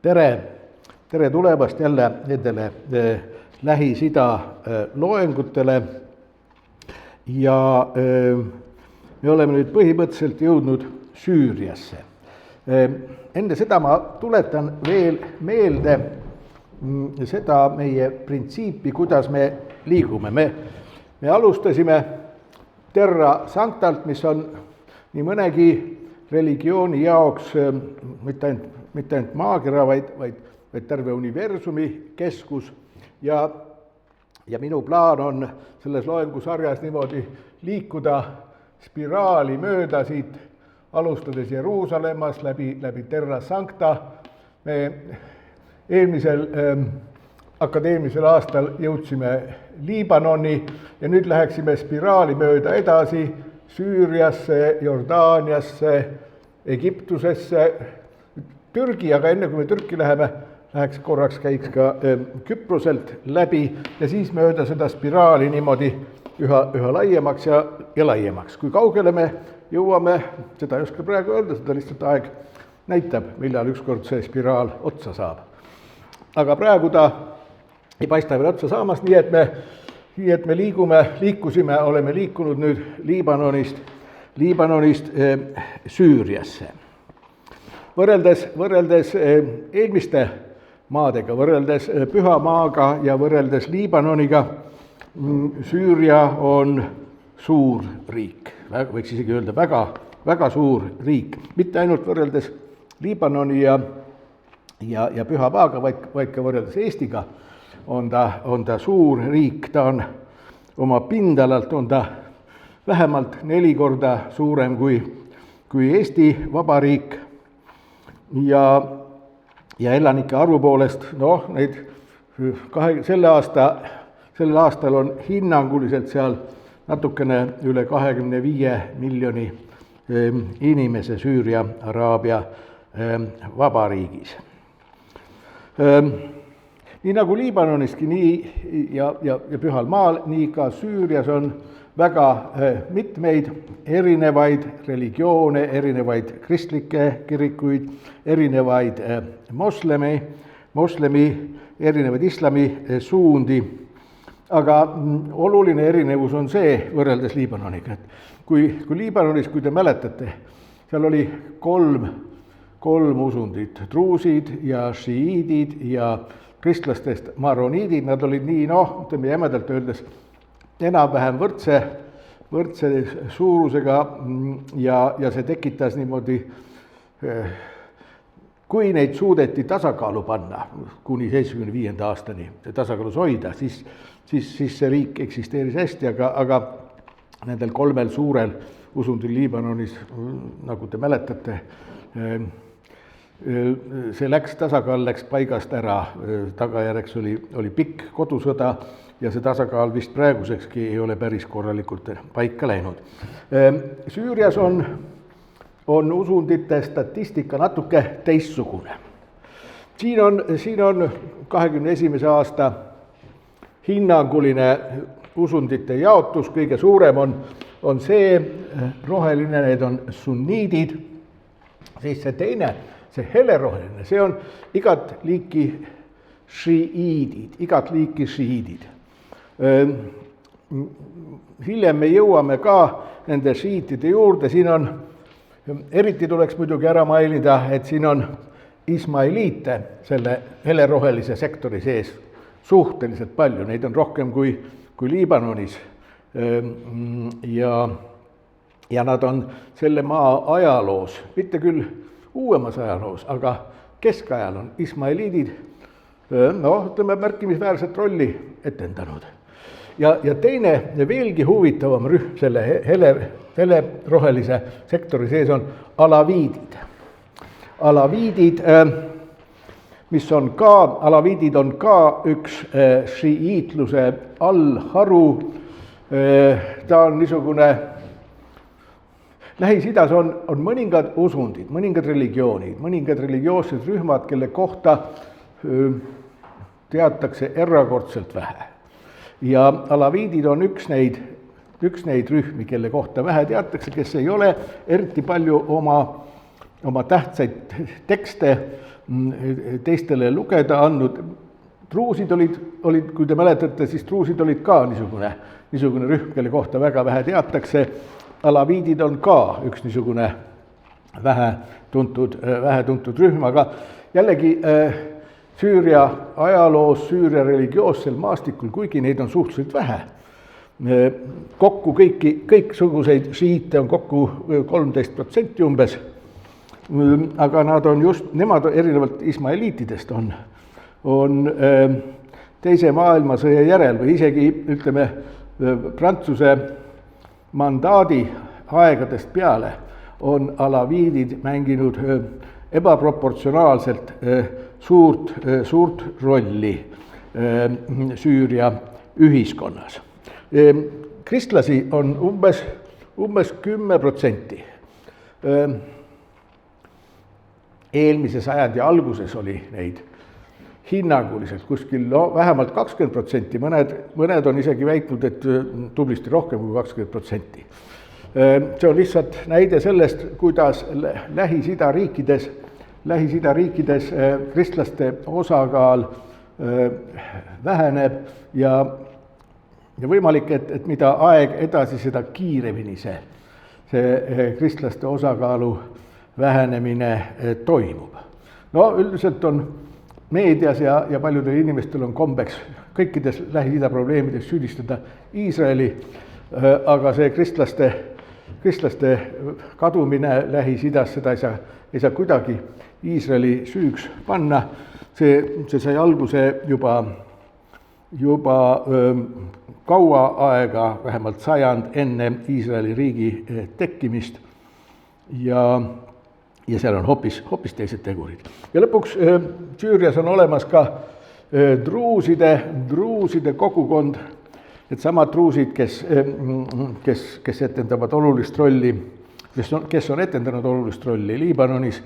Tere tulemast jälle nendele Lähis-Ida loengutele. Ja me oleme nüüd põhimõtteliselt jõudnud Süüriasse. Enne seda ma tuletan veel meelde seda meie printsiipi, kuidas me liigume. Me alustasime Terra Sanctalt, mis on nii mõnegi religiooni jaoks mitte ainult maakera, vaid terve universumi keskus. Ja minu plaan on selles loengusarjas niimoodi liikuda spiraali mööda siit, alustades Jeruusalemmas läbi Terra Sancta. Me eelmisel akadeemilisel aastal jõudsime Liibanoni ja nüüd läheksime spiraali mööda edasi Süüriasse, Jordaaniasse, Egiptusesse, Türgi, aga enne kui me Türki läheks korraks käiks ka Küproselt läbi ja siis mööda seda spiraali niimoodi üha laiemaks ja laiemaks. Kui kaugele me jõuame, seda ei oska praegu öelda, seda lihtsalt aeg näitab, millal ükskord see spiraal otsa saab. Aga praegu ta ei paista veel otsa saamas, nii et me oleme liikunud nüüd Liibanonist Süüriasse. Võrreldes eelmiste maadega, võrreldes Püha Maaga ja võrreldes Liibanoniga, Süüria on suur riik, võiks isegi öelda väga suur riik. Mitte ainult võrreldes Liibanoni ja Püha Maaga, vaid ka võrreldes Eestiga on ta suur riik. Ta on oma pindalalt on ta vähemalt 4 korda suurem kui Eesti Vabariik ja elanike arvu poolest, sellel aastal on hinnanguliselt seal natukene üle 25 miljoni inimese Süüria Araabia Vabariigis. Nii nagu Liibanoniski, nii ja Pühal Maal, nii ka Süürias on väga mitmeid erinevaid religioone, erinevaid kristlikke kirikuid, erinevaid moslemi, erinevaid islami suundi. Aga oluline erinevus on see võrreldes Liibanoniga, et kui Liibanonis, kui te mäletate, seal oli kolm usundit, druusid ja šiiidid ja kristlastest maroniidid. Nad olid nii, ütleme jämedalt öeldes, enam-vähem võrdse suurusega ja see tekitas niimoodi, kui neid suudeti tasakaalu panna kuni 75. aastani tasakaalus hoida, siis see riik eksisteeris hästi, aga nendel 3 suurel usundil Liibanonis, nagu te mäletate, see tasakaal läks paigast ära, tagajärjeks oli pikk kodusõda ja see tasakaal vist praegusekski ei ole päris korralikult paika läinud. Süürias on usundite statistika natuke teistsugune. Siin on 21. aasta hinnanguline usundite jaotus, kõige suurem on see roheline, need on sunniidid, siis see teine, see heleroheline, see on igat liiki šiiidid. Hiljem me jõuame ka nende šiitide juurde, siin on, eriti tuleks muidugi ära mainida, et siin on ismailiite selle helerohelise sektori sees suhteliselt palju, neid on rohkem kui Liibanonis ja nad on selle maa ajaloos, mitte küll uuemas ajaloos, aga keskajal on ismailiidid ütleme märkimisväärset rolli etendanud. Ja teine veelgi huvitavam rühm selle helerohelise sektori sees on alaviidid. Alaviidid on ka üks šiiitluse allharu. Ta on niisugune, Lähis-Idas on mõningad usundid, mõningad religioonid, mõningad religioossed rühmad, kelle kohta teatakse erakordselt vähe. Ja alaviidid on üks neid rühmi, kelle kohta vähe teatakse, kes ei ole eriti palju oma oma tähtsaid tekste teistele lugeda andnud. Druusid olid, kui te mäletate, siis druusid olid ka niisugune rühm, kelle kohta väga vähe teatakse. Alaviidid on ka üks niisugune vähe tuntud rühm, aga jällegi Süüria ajaloos, Süüria religioossel maastikul, kuigi neid on suhteliselt vähe. Kokku kõiksuguseid šiite on kokku 13% umbes, aga nemad erinevalt ismaeliitidest on teise maailmasõja järel või isegi ütleme Prantsuse mandaadi aegadest peale on alaviidid mänginud ebaproportsionaalselt suurt rolli Süüria ühiskonnas. Kristlasi on umbes 10%. Eelmise sajandi alguses oli neid hinnanguliselt kuskil vähemalt 20%, mõned on isegi väitnud, et tublisti rohkem kui 20%. See on lihtsalt näide sellest, kuidas Lähis-Ida riikides kristlaste osakaal väheneb ja võimalik, et mida aeg edasi, seda kiiremini see kristlaste osakaalu vähenemine toimub. No üldiselt on meedias ja paljudel inimestel on kombeks kõikides Lähis-Ida probleemides süüdistada Iisraeli, aga see kristlaste kadumine Lähis-Idas, seda ei saa kuidagi Iisraeli süüks panna. See sai alguse juba kaua aega, vähemalt sajand enne Iisraeli riigi tekkimist ja seal on hoopis teised tegurid. Ja lõpuks Süürias on olemas ka druuside kogukond, et samad druusid, kes etendavad olulist rolli, kes on etendanud olulist rolli Liibanonis.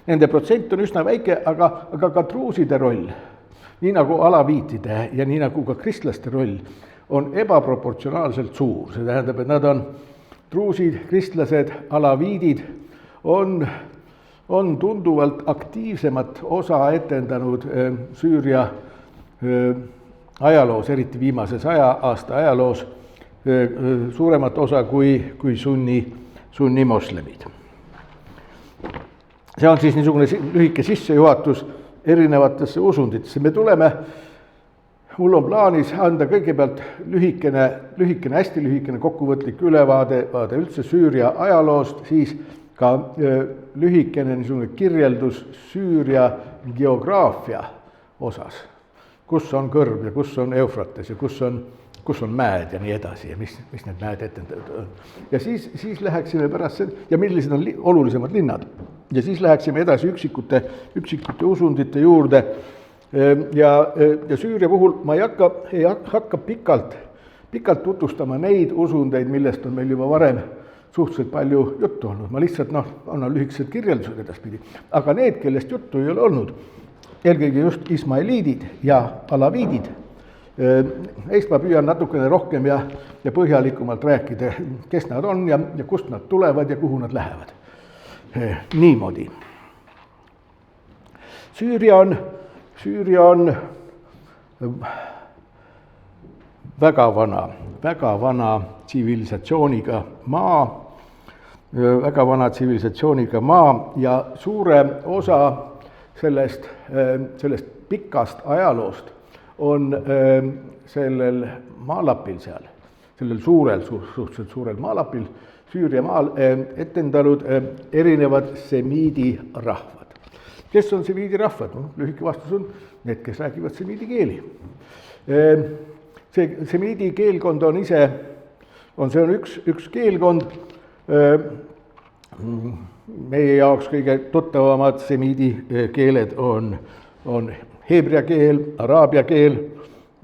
Nende protsent on üsna väike, aga ka druuside roll, nii nagu alaviitide ja nii nagu ka kristlaste roll, on ebaproportsionaalselt suur. See tähendab, et nad on druusid, kristlased, alaviidid, on tunduvalt aktiivsemat osa etendanud Süüria ajaloos, eriti viimase 100 aasta ajaloos, suuremat osa kui sunni moslemid. See on siis niisugune lühike sissejuhatus erinevatesse usunditesse. Mul on plaanis anda kõigepealt hästi lühikene kokkuvõtlik ülevaade üldse Süüria ajaloost, siis ka lühikene niisugune kirjeldus Süüria geograafia osas, kus on kõrb ja kus on Eufrates ja kus on mäed ja nii edasi ja mis need mäed etendavad on. Ja siis läheksime pärast ja millised on olulisemad linnad. Ja siis läheksime edasi üksikute usundite juurde. Ja Süüria puhul ma ei hakka pikalt tutvustama neid usundeid, millest on meil juba varem suhteliselt palju juttu olnud. Ma lihtsalt annan lühikesed kirjeldused edaspidi. Aga need, kellest juttu ei ole olnud, eelkõige just ismaeliidid ja alaviidid, neist ma püüan natukene rohkem ja põhjalikumalt rääkida, kes nad on ja kust nad tulevad ja kuhu nad lähevad. Niimoodi. Süüria on väga vana tsivilisatsiooniga maa ja suure osa sellest pikast ajaloost on sellel maalapil seal, sellel suhteliselt suurel maalapil Süüria maal etendanud erinevad semiidi rahvad. Kes on semiidi rahvad? Lühike vastus on need, kes räägivad semiidi keeli. See semiidi keelkond on üks keelkond. Meie jaoks kõige tuttavamad semiidi keeled on heebrea keel, araabia keel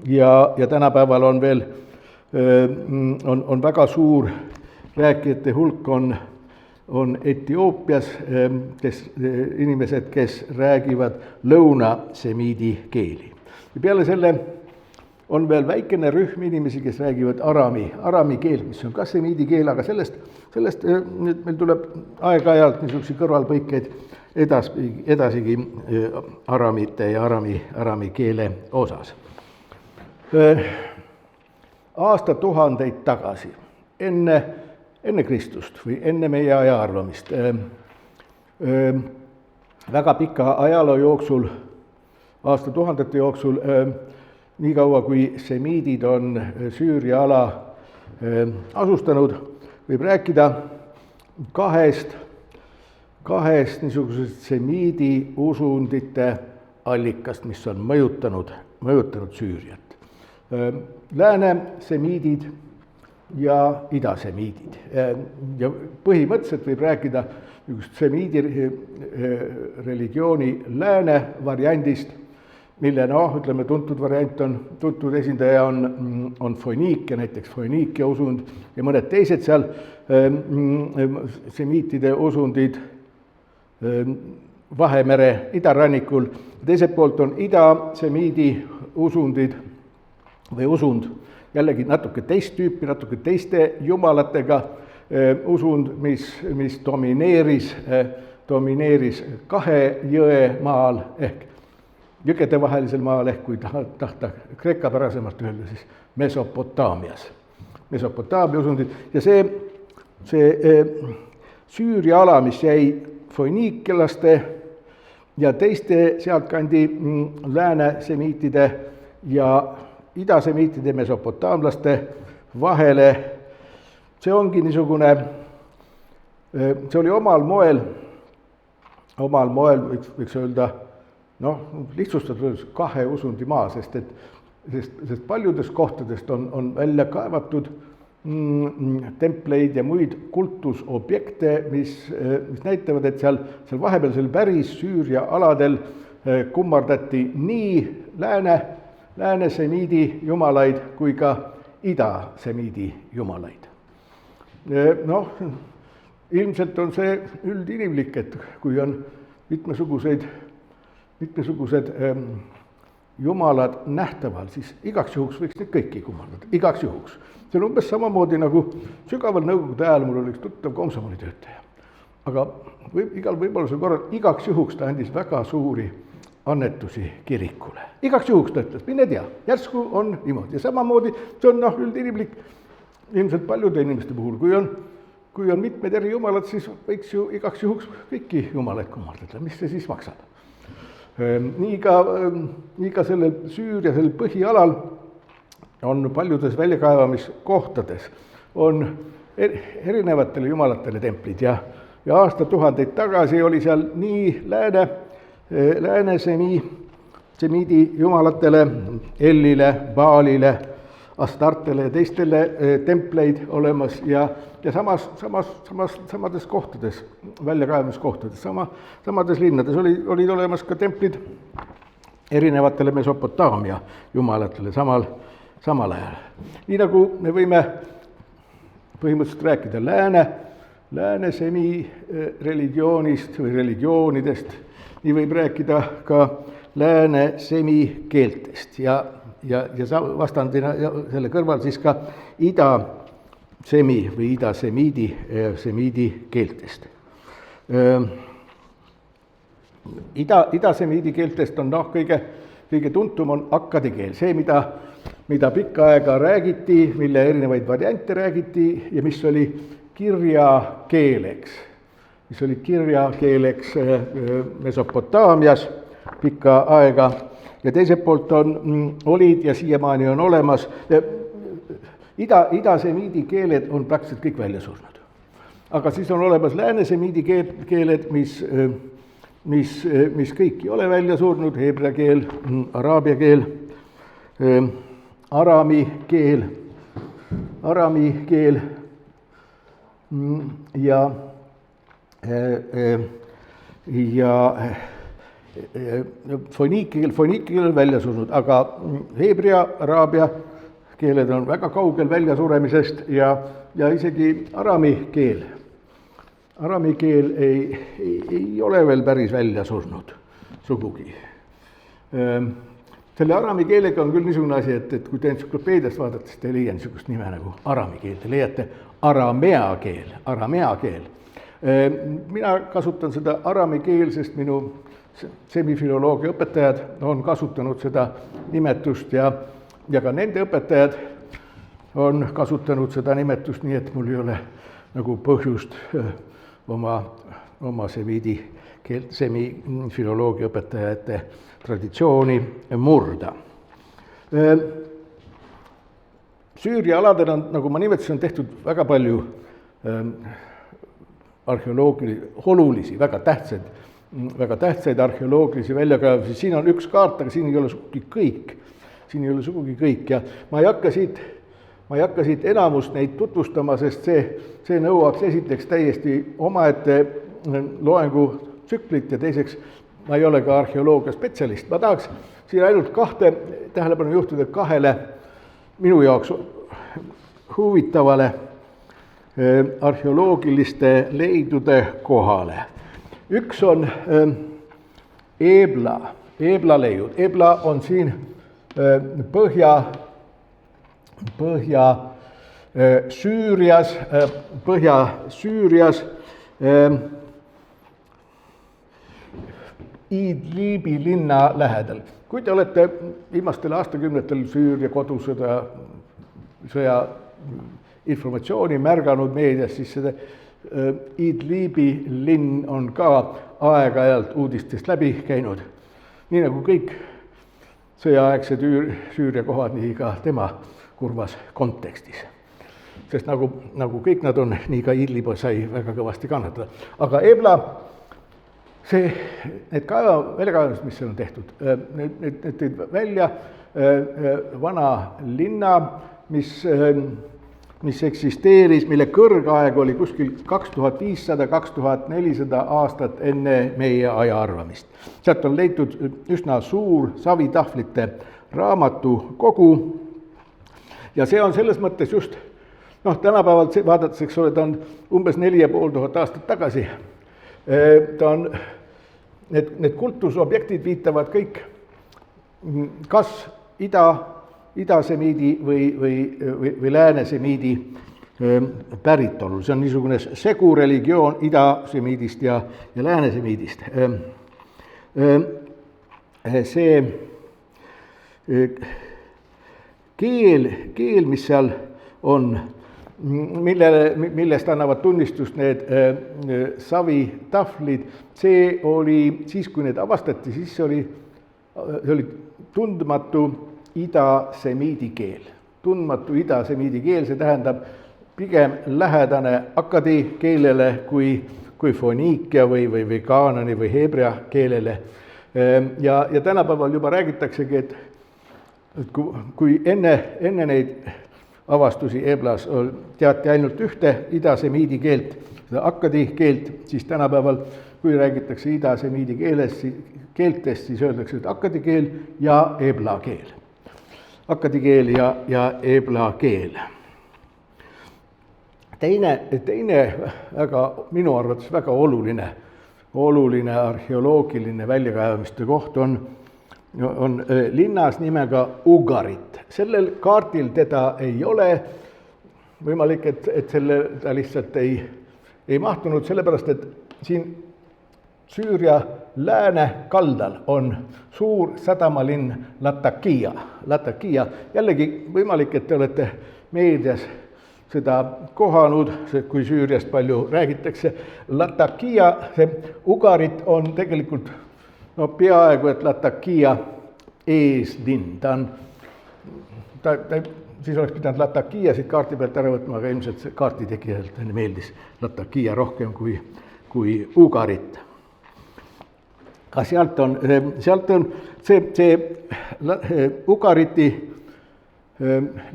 ja tänapäeval on veel on väga suur rääkijate hulk on Etioopias inimesed, kes räägivad lõunasemiidi keeli. Ja peale selle on veel väikene rühm inimesi, kes räägivad arami keelt, mis on ka semiidi keel, aga sellest sellest nüüd meil tuleb aeg-ajalt niisuguseid kõrvalpõikeid edasigi aramite ja arami keele osas. Aastatuhandeid tagasi, enne Kristust või enne meie aja arvamist, väga pika ajaloo jooksul, aastatuhandete jooksul, nii kaua kui semiidid on Süüria ala asustanud, võib rääkida kahest niisugusest semiidi usundite allikast, mis on mõjutanud Süüriat. Lääne semiidid ja idasemiidid. Ja põhimõtteliselt võib rääkida semiidi religiooni lääne variandist, mille ütleme, tuntud esindaja on Foiniikia, näiteks Foiniikia usund ja mõned teised seal semiitide usundid Vahemere idarannikul. Teiselt poolt on idasemiidi usundid või usund, jällegi natuke teist tüüpi, natuke teiste jumalatega usund, mis domineeris kahe jõe maal ehk jõgedevahelisel maal ehk kui tahta kreekapärasemalt öelda, siis Mesopotaamia usundid ja see Süüria ala, mis jäi foiniikialaste ja teiste sealtkandi läänesemiitide ja idasemiitide mesopotaamlaste vahele, see ongi niisugune, see oli omal moel võiks öelda, lihtsustatult kahe usundi maa, sest paljudest kohtadest on välja kaevatud templeid ja muid kultusobjekte, mis näitavad, et seal vahepealsel päris Süüria aladel kummardati nii läänesemiidi jumalaid kui ka idasemiidi jumalaid. Ilmselt on see üldinimlik, et kui on mitmesugused jumalad nähtaval, siis igaks juhuks võiks neid kõiki kummardada, igaks juhuks. See on umbes samamoodi nagu sügaval nõukogude ajal mul oli üks tuttav komsomolitöötaja. Aga igal võimalusel korral igaks juhuks ta andis väga suuri annetusi kirikule. Igaks juhuks ta ütles, mine tea, järsku on niimoodi. Ja samamoodi see on üldinimlik ilmselt paljude inimeste puhul. Kui on mitmed eri jumalad, siis võiks ju igaks juhuks kõiki jumalaid kummardada. Mis see siis maksab? Nii ka sellel Süüria, sellel põhialal on paljudes väljakaevamiskohtades on erinevatele jumalatele templid ja aastatuhandeid tagasi oli seal nii lääne semiidi jumalatele, Ellile, Baalile, Astartele ja teistele templeid olemas ja samades kohtades, väljakaevamiskohtades, samades linnades olid olemas ka templid erinevatele Mesopotaamia jumalatele samal ajal. Nii nagu me võime põhimõtteliselt rääkida lääne semi religioonist või religioonidest, nii võib rääkida ka lääne semi keeltest ja vastandina selle kõrval siis ka idasemi või idasemiidi keeltest. Idasemiidi keeltest on kõige tuntum on akkadi keel, see, mida pikka aega räägiti, mille erinevaid variante räägiti ja mis oli kirjakeeleks Mesopotaamias pikka aega ja teiselt poolt olid ja siiamaani on olemas, idasemiidi keeled on praktiliselt kõik välja surnud. Aga siis on olemas läänesemiidi keeled, mis kõik ei ole välja surnud, heebrea keel, araabia keel, arami keel ja foiniikia keel on välja surnud, aga heebrea, araabia keeled on väga kaugel väljasuremisest ja isegi arami keel ei ole veel päris välja surnud sugugi. Selle arami keelega on küll niisugune asi, et kui te entsüklopeediast vaadate, siis te ei leia niisugust nime nagu arami keel, te leiate aramea keel. Mina kasutan seda arami keel, sest minu semifiloloogia õpetajad on kasutanud seda nimetust ja ka nende õpetajad on kasutanud seda nimetust, nii et mul ei ole nagu põhjust oma semifiloloogia õpetajate traditsiooni murda. Süüria aladel on, nagu ma nimetasin, on tehtud väga palju olulisi, väga tähtsaid arheoloogilisi väljakaevusi. Siin on üks kaart, aga siin ei ole sugugi kõik ja ma ei hakka siit enamust neid tutvustama, sest see nõuaks esiteks täiesti omaette loengu tsüklit ja teiseks ma ei ole ka arheoloogia spetsialist. Ma tahaks siin ainult tähelepanu juhtida kahele minu jaoks huvitavale arheoloogiliste leidude kohale. Üks on Ebla leiud. Ebla on siin Põhja-Süürias, Idlibi linna lähedal. Kui te olete viimastel aastakümnetel Süüria kodusõja informatsiooni märganud meedias, siis seda Idlibi linn on ka aeg-ajalt uudistest läbi käinud. Nii nagu kõik sõjaaegsed Süüria kohad, nii ka tema kurvas kontekstis. Sest nagu kõik nad on, nii ka Idlib sai väga kõvasti kannatada. Aga Ebla, need väljakaevamised, mis seal on tehtud, need tõid välja vana linna, mis eksisteeris, mille kõrgaeg oli kuskil 2500–2400 aastat enne meie aja arvamist. Sealt on leitud üsna suur savitahvlite raamatukogu ja see on selles mõttes just, tänapäevalt vaadates, eks ole, ta on umbes 4500 aastat tagasi. Ta on, need kultusobjektid viitavad kõik kas idasemiidi või läänesemiidi päritolu. See on niisugune segu religioon idasemiidist ja läänesemiidist. See keel, mis seal on, millest annavad tunnistust need savitahvlid, see oli siis, kui need avastati, siis see oli tundmatu idasemiidi keel. Tundmatu idasemiidi keel, see tähendab pigem lähedane akkadi keelele kui foniikia või kaanani või heebrea keelele. Ja tänapäeval juba räägitaksegi, et kui enne neid avastusi Eblas teati ainult ühte idasemiidi keelt, seda akkadi keelt, siis tänapäeval, kui räägitakse idasemiidi keeltest, siis öeldakse, et akkadi keel ja ebla keel. Akkadi keel ja ebla keel. Teine minu arvates väga oluline arheoloogiline väljakaevamiste koht on linnas nimega Ugarit. Sellel kaardil teda ei ole, võimalik, et ta lihtsalt ei mahtunud, sellepärast et siin Süüria lääne kaldal on suur sadamalinn Latakia. Jällegi võimalik, et te olete meedias seda kohanud, kui Süüriast palju räägitakse. Latakia, see Ugarit on tegelikult peaaegu, et Latakia eeslinn. Siis oleks pidanud Latakia siit kaarti pealt ära võtma, aga ilmselt see kaartitegijalt meeldis Latakia rohkem kui Ugarit. Ka sealt on see Ugariti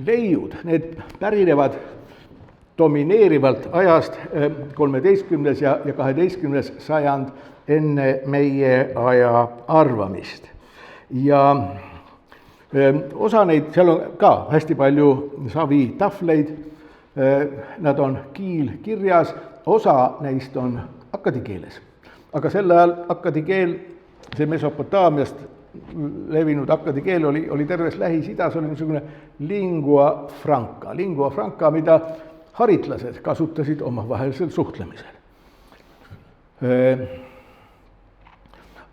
leiud, need pärinevad domineerivalt ajast 13. ja 12. sajand enne meie aja arvamist. Ja osa neid, seal on ka hästi palju savitahvleid, nad on kiilkirjas, osa neist on akkadi keeles. Aga sel ajal akkadi keel, see Mesopotaamiast levinud akkadi keel oli terves Lähis-Idas, oli niisugune lingua franca, mida haritlased kasutasid omavahelisel suhtlemisel.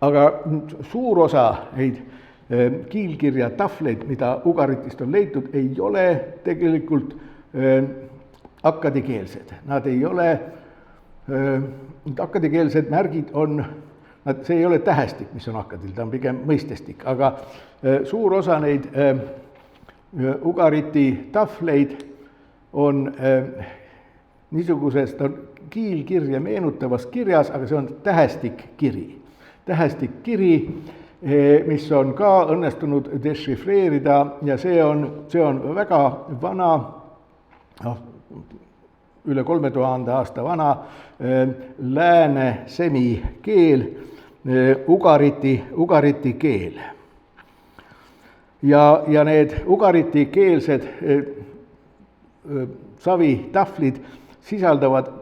Aga suur osa neid kiilkirja tahvleid, mida Ugaritist on leitud, ei ole tegelikult akkadikeelsed. Nad ei ole, akkadikeelsed märgid on, see ei ole tähestik, mis on akkadil, ta on pigem mõistestik, aga suur osa neid Ugariti tahvleid on niisugusest kiilkirja meenutavas kirjas, aga see on tähestikkiri. Tähestikkiri, mis on ka õnnestunud dešifreerida ja see on väga vana, üle 3000 aasta vana lääne semi keel, ugariti keel. Ja need ugariti keelsed savitahvlid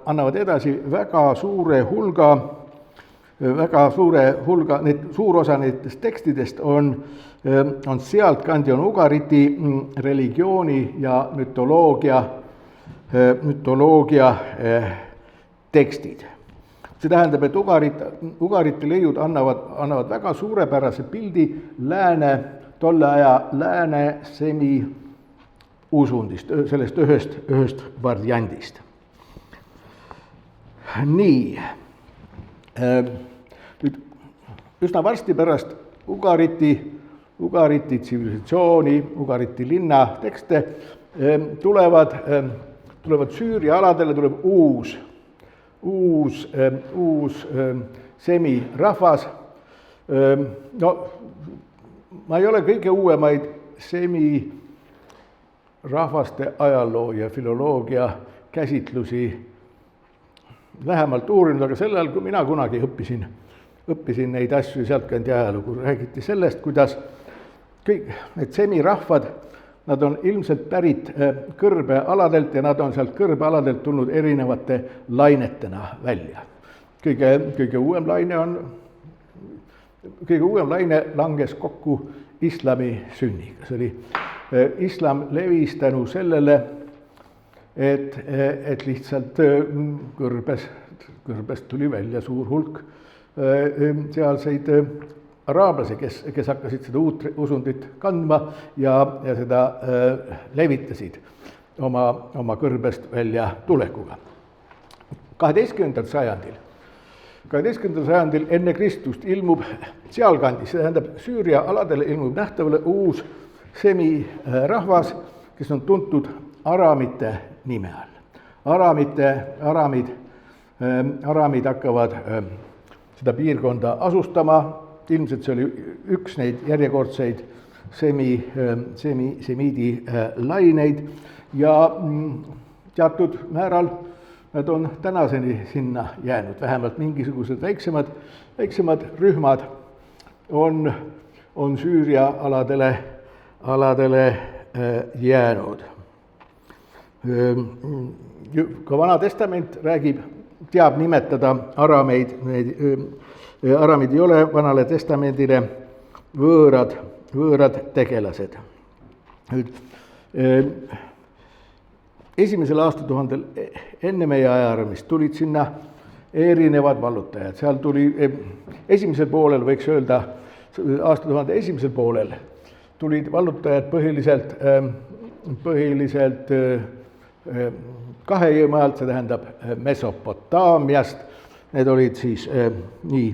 annavad edasi väga suure hulga, suur osa nendest tekstidest on sealtkandi, on Ugariti religiooni ja mütoloogia tekstid. See tähendab, et Ugariti leiud annavad väga suurepärase pildi tolle aja lääne semi usundist, sellest ühest variandist. Nii, nüüd üsna varsti pärast Ugariti tsivilisatsiooni, Ugariti linna tekste tulevad Süüria aladele, tuleb uus semirahvas. No, ma ei ole kõige uuemaid semirahvaste ajaloo ja filoloogia käsitlusi lähemalt uurinud, aga sel ajal, kui mina kunagi õppisin neid asju sealtkandi ajalugu, räägiti sellest, kuidas kõik need semirahvad, nad on ilmselt pärit kõrbealadelt ja nad on sealt kõrbealadelt tulnud erinevate lainetena välja. Kõige uuem laine langes kokku islami sünniga. See oli, islam levis tänu sellele, et lihtsalt kõrbest tuli välja suur hulk sealseid araablasi, kes hakkasid seda uut usundit kandma ja seda levitasid oma kõrbest välja tulekuga. 12. sajandil enne Kristust ilmub sealkandis, see tähendab Süüria aladele ilmub nähtavale uus semirahvas, kes on tuntud araamite nime all. Araamid hakkavad seda piirkonda asustama, ilmselt see oli üks neid järjekordseid semiidi laineid ja teatud määral nad on tänaseni sinna jäänud, vähemalt mingisugused väiksemad rühmad on Süüria aladele jäänud. Ka Vana Testament teab nimetada arameid, aramid ei ole Vanale Testamendile võõrad tegelased. Esimesel aastatuhandel enne meie ajaarvamist tulid sinna erinevad vallutajad, seal tuli esimesel poolel, võiks öelda, aastatuhande esimesel poolel tulid vallutajad põhiliselt kahe jõe alt, see tähendab Mesopotaamiast, need olid siis nii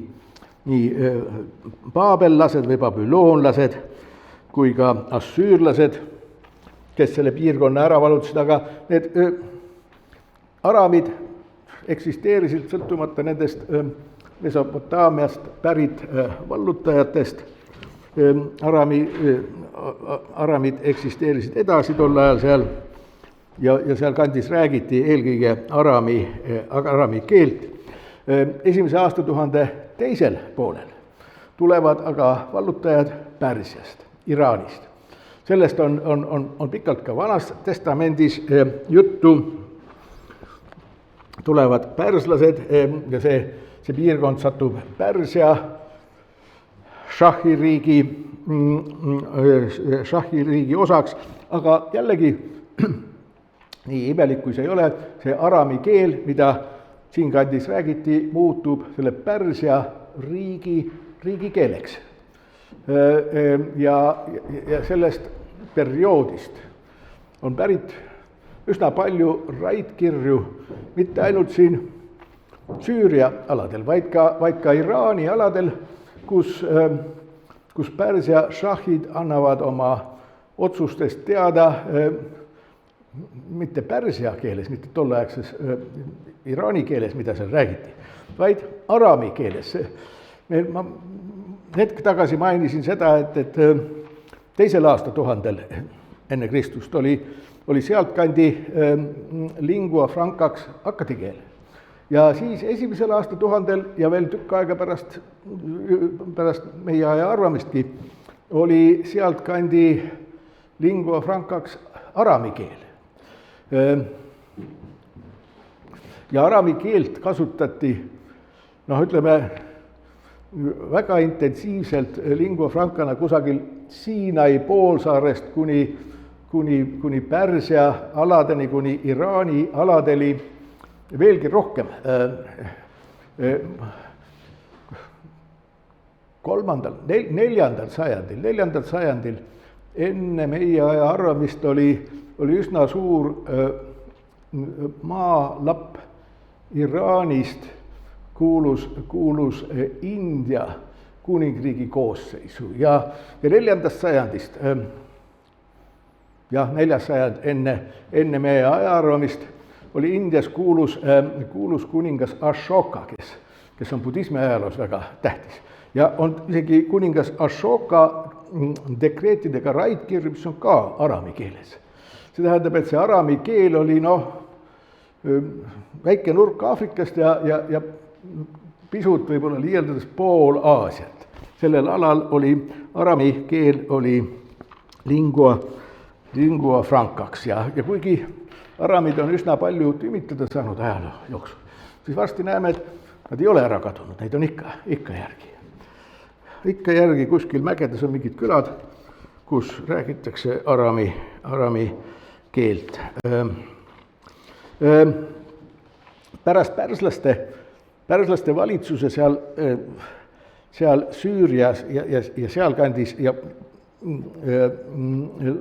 paabellased või babüloonlased kui ka assüürlased, kes selle piirkonna ära vallutasid, aga need aramid eksisteerisid sõltumata nendest Mesopotaamiast pärit vallutajatest. Aramid eksisteerisid edasi tol ajal seal ja seal kandis räägiti eelkõige arami keelt. Esimese aastatuhande teisel poolel tulevad aga vallutajad Pärsiast, Iraanist. Sellest on pikalt ka Vanas Testamendis juttu. Tulevad pärslased ja see piirkond satub Pärsia šahhiriigi osaks, aga jällegi nii imelik kui see ei ole, see arami keel, mida siinkandis räägiti, muutub selle Pärsia riigikeeleks. Ja sellest perioodist on pärit üsna palju raidkirju, mitte ainult siin Süüria aladel, vaid ka Iraani aladel, kus Pärsia šahhid annavad oma otsustest teada mitte pärsia keeles, mitte tolleaegses iraani keeles, mida seal räägiti, vaid arami keeles. Ma hetk tagasi mainisin seda, et teisel aastatuhandel enne Kristust oli sealtkandi lingua francaks akkadi keel. Ja siis esimesel aastatuhandel ja veel tükk aega pärast meie aja arvamistki oli sealtkandi lingua francaks arami keel. Ja arami keelt kasutati, ütleme, väga intensiivselt lingua francana kusagil Siinai poolsaarest kuni Pärsia aladeni, kuni Iraani aladeni, veelgi rohkem. 4. sajandil enne meie aja arvamist oli üsna suur maalapp Iraanist kuulus India kuningriigi koosseisu ja 4. sajandist, 4. sajand enne meie aja arvamist oli Indias kuulus kuningas Ashoka, kes on budismi ajaloos väga tähtis. Ja on isegi kuningas Ashoka dekreetidega raidkirju, mis on ka arami keeles. See tähendab, et see arami keel oli väike nurk Aafrikast ja pisut võib-olla liialdades pool Aasiat. Sellel alal oli arami keel oli lingua francaks ja kuigi aramid on üsna palju tümitada saanud ajaloo jooksul, siis varsti näeme, et nad ei ole ära kadunud, neid on ikka järgi. Ikka järgi kuskil mägedes on mingid külad, kus räägitakse arami keelt. Pärast pärslaste valitsuse seal Süürias ja sealkandis ja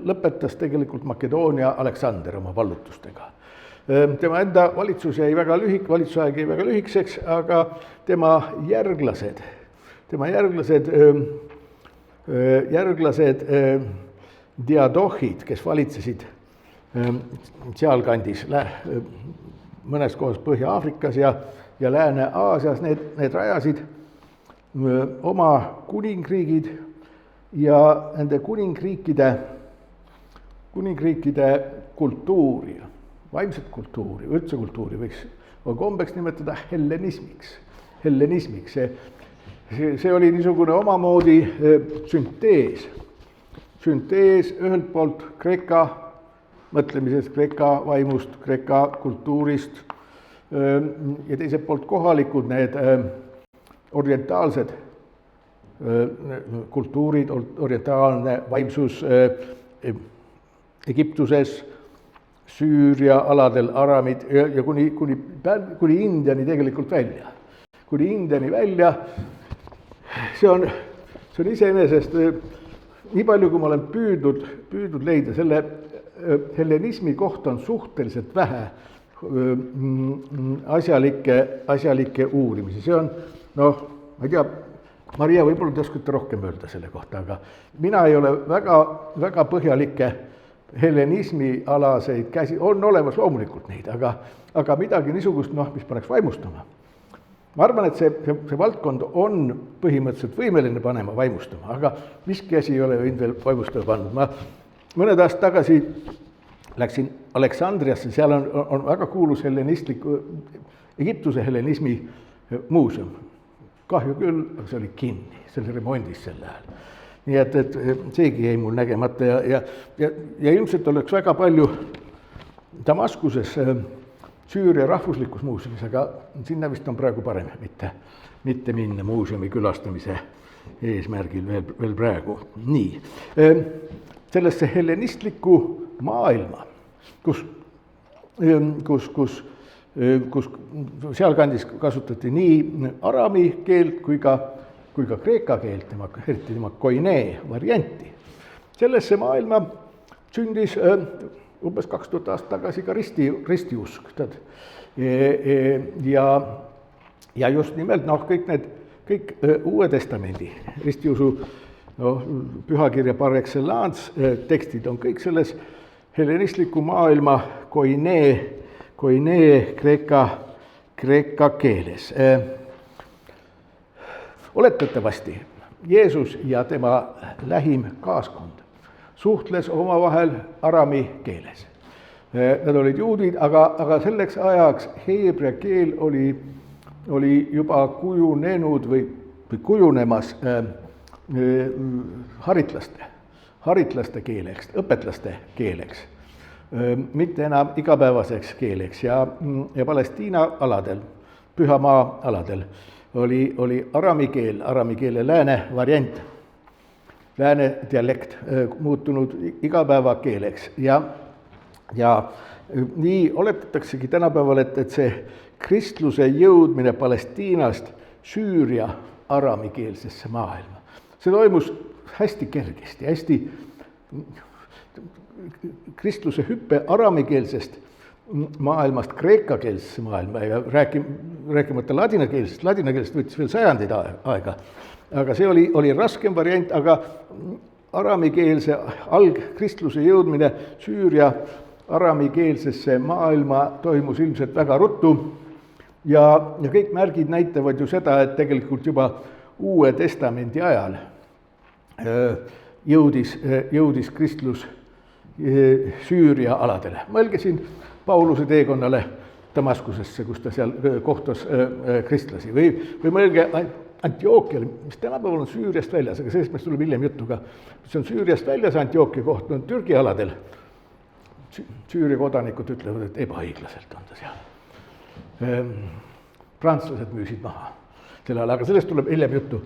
lõpetas tegelikult Makedoonia Aleksander oma vallutustega. Tema enda valitsus jäi valitsusaeg jäi väga lühikeseks, aga tema järglased diadohid, kes valitsesid sealkandis mõnes kohas Põhja-Aafrikas ja Lääne-Aasias, need rajasid oma kuningriigid ja nende kuningriikide kultuuri, vaimset kultuuri, üldse kultuuri on kombeks nimetada hellenismiks. See oli niisugune omamoodi süntees ühelt poolt Kreeka mõtlemisest, Kreeka vaimust, Kreeka kultuurist ja teiselt poolt kohalikud need orientaalsed kultuurid, orientaalne vaimsus Egiptuses, Süüria aladel, aramid ja kuni Indiani tegelikult välja. Kuni Indiani välja, see on iseenesest, nii palju kui ma olen püüdnud leida, selle hellenismi kohta on suhteliselt vähe asjalikke uurimisi. See on, ma ei tea, Maria, võib-olla te oskate rohkem öelda selle kohta, aga mina ei ole väga põhjalikke hellenismi alaseid käsi, on olemas loomulikult neid, aga midagi niisugust, mis paneks vaimustama. Ma arvan, et see valdkond on põhimõtteliselt võimeline panema vaimustama, aga miski asi ei ole võinud veel vaimustama pannud. Ma mõned aastad tagasi läksin Aleksandriasse, seal on väga kuulus Egiptuse hellenismi muuseum. Kahju küll, aga see oli kinni, see oli remondis sel ajal. Nii et seegi jäi mul nägemata ja ilmselt oleks väga palju Damaskuses Süüria rahvuslikus muuseumis, aga sinna vist on praegu parem mitte minna muuseumi külastamise eesmärgil veel praegu. Nii, sellesse hellenistlikku maailma, kus kus sealkandis kasutati nii araami keelt kui ka kreeka keelt, eriti tema koinee varianti. Sellesse maailma sündis umbes 2000 aastat tagasi ka ristiusk. Ja just nimelt kõik Uue Testamendi ristiusu pühakirja par excellence tekstid on kõik selles hellenistliku maailma koinee kreeka keeles. Oletatavasti Jeesus ja tema lähim kaaskond suhtles omavahel araami keeles. Nad olid juudid, aga selleks ajaks heebrea keel oli juba kujunenud või kujunemas haritlaste keeleks, õpetlaste keeleks, mitte enam igapäevaseks keeleks ja Palestiina aladel, Pühamaa aladel oli araami keele lääne variant, lääne dialekt muutunud igapäevakeeleks ja nii oletataksegi tänapäeval, et see kristluse jõudmine Palestiinast Süüria araamikeelsesse maailma. See toimus hästi kergesti, kristluse hüppe araamikeelsest maailmast kreekakeelsesse maailma ja rääkimata ladinakeelsest võttis veel sajandeid aega. Aga see oli raskem variant, aga araamikeelse algkristluse jõudmine Süüria araamikeelsesse maailma toimus ilmselt väga ruttu ja kõik märgid näitavad ju seda, et tegelikult juba Uue Testamendi ajal jõudis kristlus Süüria aladele. Mõelge siin Pauluse teekonnale Damaskusesse, kus ta seal kohtus kristlasi või mõelge Antiookiale, mis tänapäeval on Süüriast väljas, aga sellest meil tuleb hiljem juttu ka, mis on Süüriast väljas Antiookia koht, on Türgi aladel. Süüria kodanikud ütlevad, et ebaõiglaselt on ta seal. Prantslased müüsid maha selle ajal, aga sellest tuleb hiljem juttu.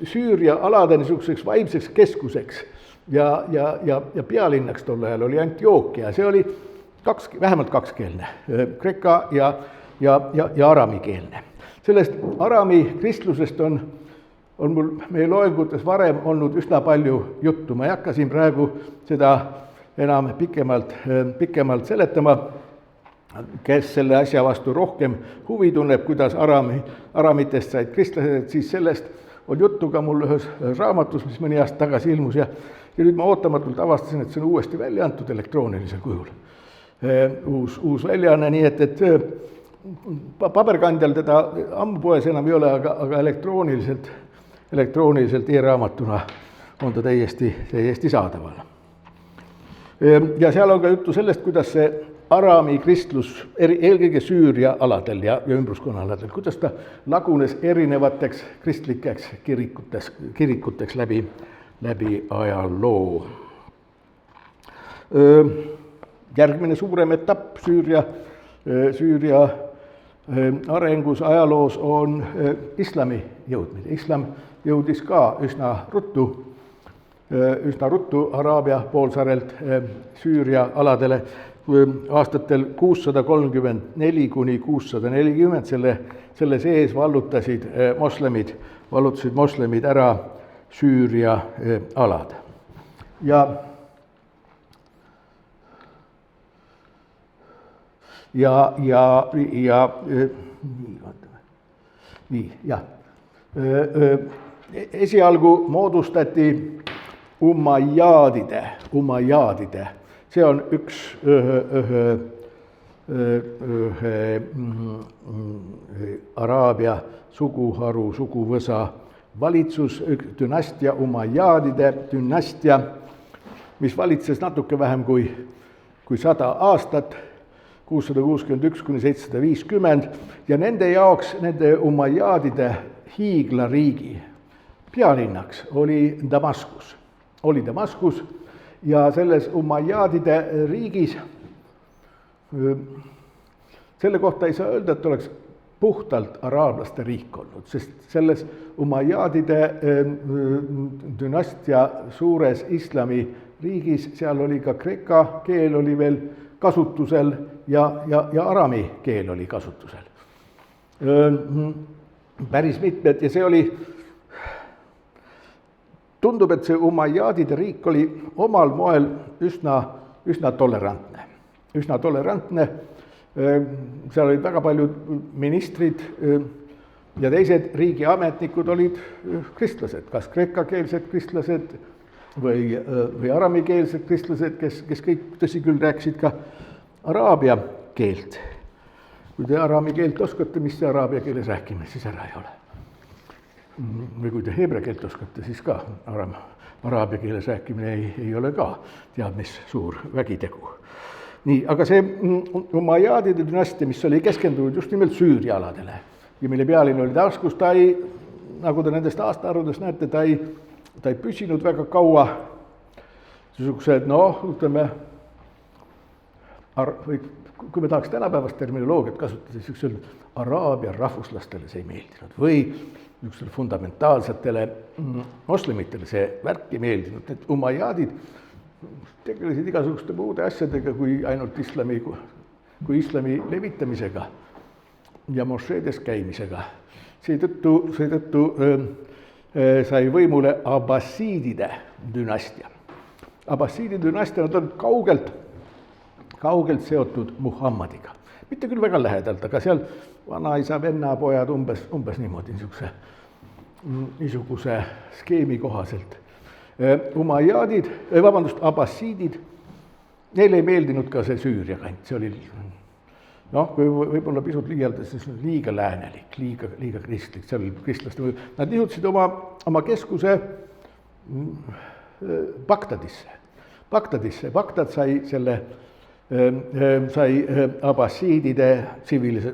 Süüria alade niisuguseks vaimseks keskuseks ja pealinnaks tol ajal oli Antiookia, see oli vähemalt kakskeelne, kreeka ja araamikeelne. Sellest araami kristlusest on mul meie loengutes varem olnud üsna palju juttu. Ma ei hakka siin praegu seda enam pikemalt seletama, kes selle asja vastu rohkem huvi tunneb, kuidas araamitest said kristlased, siis sellest on juttu ka mul ühes raamatus, mis mõni aasta tagasi ilmus ja nüüd ma ootamatult avastasin, et see on uuesti välja antud elektroonilisel kujul. Uus väljaanne, nii et paberkandjal teda ammupoes enam ei ole, aga elektrooniliselt e-raamatuna on ta täiesti saadaval. Ja seal on ka juttu sellest, kuidas see araami kristlus, eelkõige Süüria aladel ja ümbruskonnaaladel, kuidas ta lagunes erinevateks kristlikeks kirikuteks läbi ajaloo. Järgmine suurem etapp Süüria arengus, ajaloos on islami jõudmine. Islam jõudis ka üsna ruttu Araabia poolsaarelt Süüria aladele aastatel 634 kuni 640, selle sees vallutasid moslemid ära Süüria alad. Esialgu moodustati umayyaadide. See on üks Araabia suguharu, suguvõsa valitsus, dünastia, umayyaadide dünastia, mis valitses natuke vähem kui 100 aastat, 661 kuni 750 ja nende jaoks, nende umayyaadide hiiglariigi pealinnaks oli Damaskus ja selles umayyaadide riigis, selle kohta ei saa öelda, et oleks puhtalt araablaste riik olnud, sest selles umayyaadide dünastia suures islami riigis, seal oli ka kreeka keel oli veel kasutusel ja arami keel oli kasutusel. Päris mitmed ja see oli, tundub, et see umayyadide riik oli omal moel üsna tolerantne. Seal olid väga paljud ministrid ja teised riigiametnikud olid kristlased, kas kreekakeelsed kristlased või aramikeelsed kristlased, kes kõik, tõsi küll, rääkisid ka araabia keelt. Kui te araami keelt oskate, mis see araabia keeles rääkimine siis ära ei ole. Või kui te heebrea keelt oskate, siis ka araabia keeles rääkimine ei ole ka tead mis suur vägitegu. Nii, aga see umayyadide dünastia, mis oli keskendunud just nimelt Süüria aladele ja mille pealinn oli Damaskus, ta ei, nagu te nendest aastaarvudest näete, ta ei püsinud väga kaua. Niisugused, ütleme, kui me tahaks tänapäevast terminoloogiat kasutada, siis üks araabia rahvuslastele see ei meeldinud või niisugusele fundamentaalsetele moslemitele see värk ei meeldinud. Need umayyadid tegelesid igasuguste muude asjadega kui ainult islami levitamisega ja mošeedes käimisega. Seetõttu sai võimule Abbasiidide dünastia. Abbasiidide dünastia, nad olid kaugelt seotud Muhammadiga. Mitte küll väga lähedalt, aga seal vanaisa, vennapojad umbes niimoodi niisuguse skeemi kohaselt. Abbasiidid, neile ei meeldinud ka see Süüria kant, see oli võib-olla pisut liialdades, siis liiga läänelik, liiga kristlik, seal oli kristlaste mõju. Nad nihutasid oma keskuse Bagdadisse. Bagdad sai Abbasiidide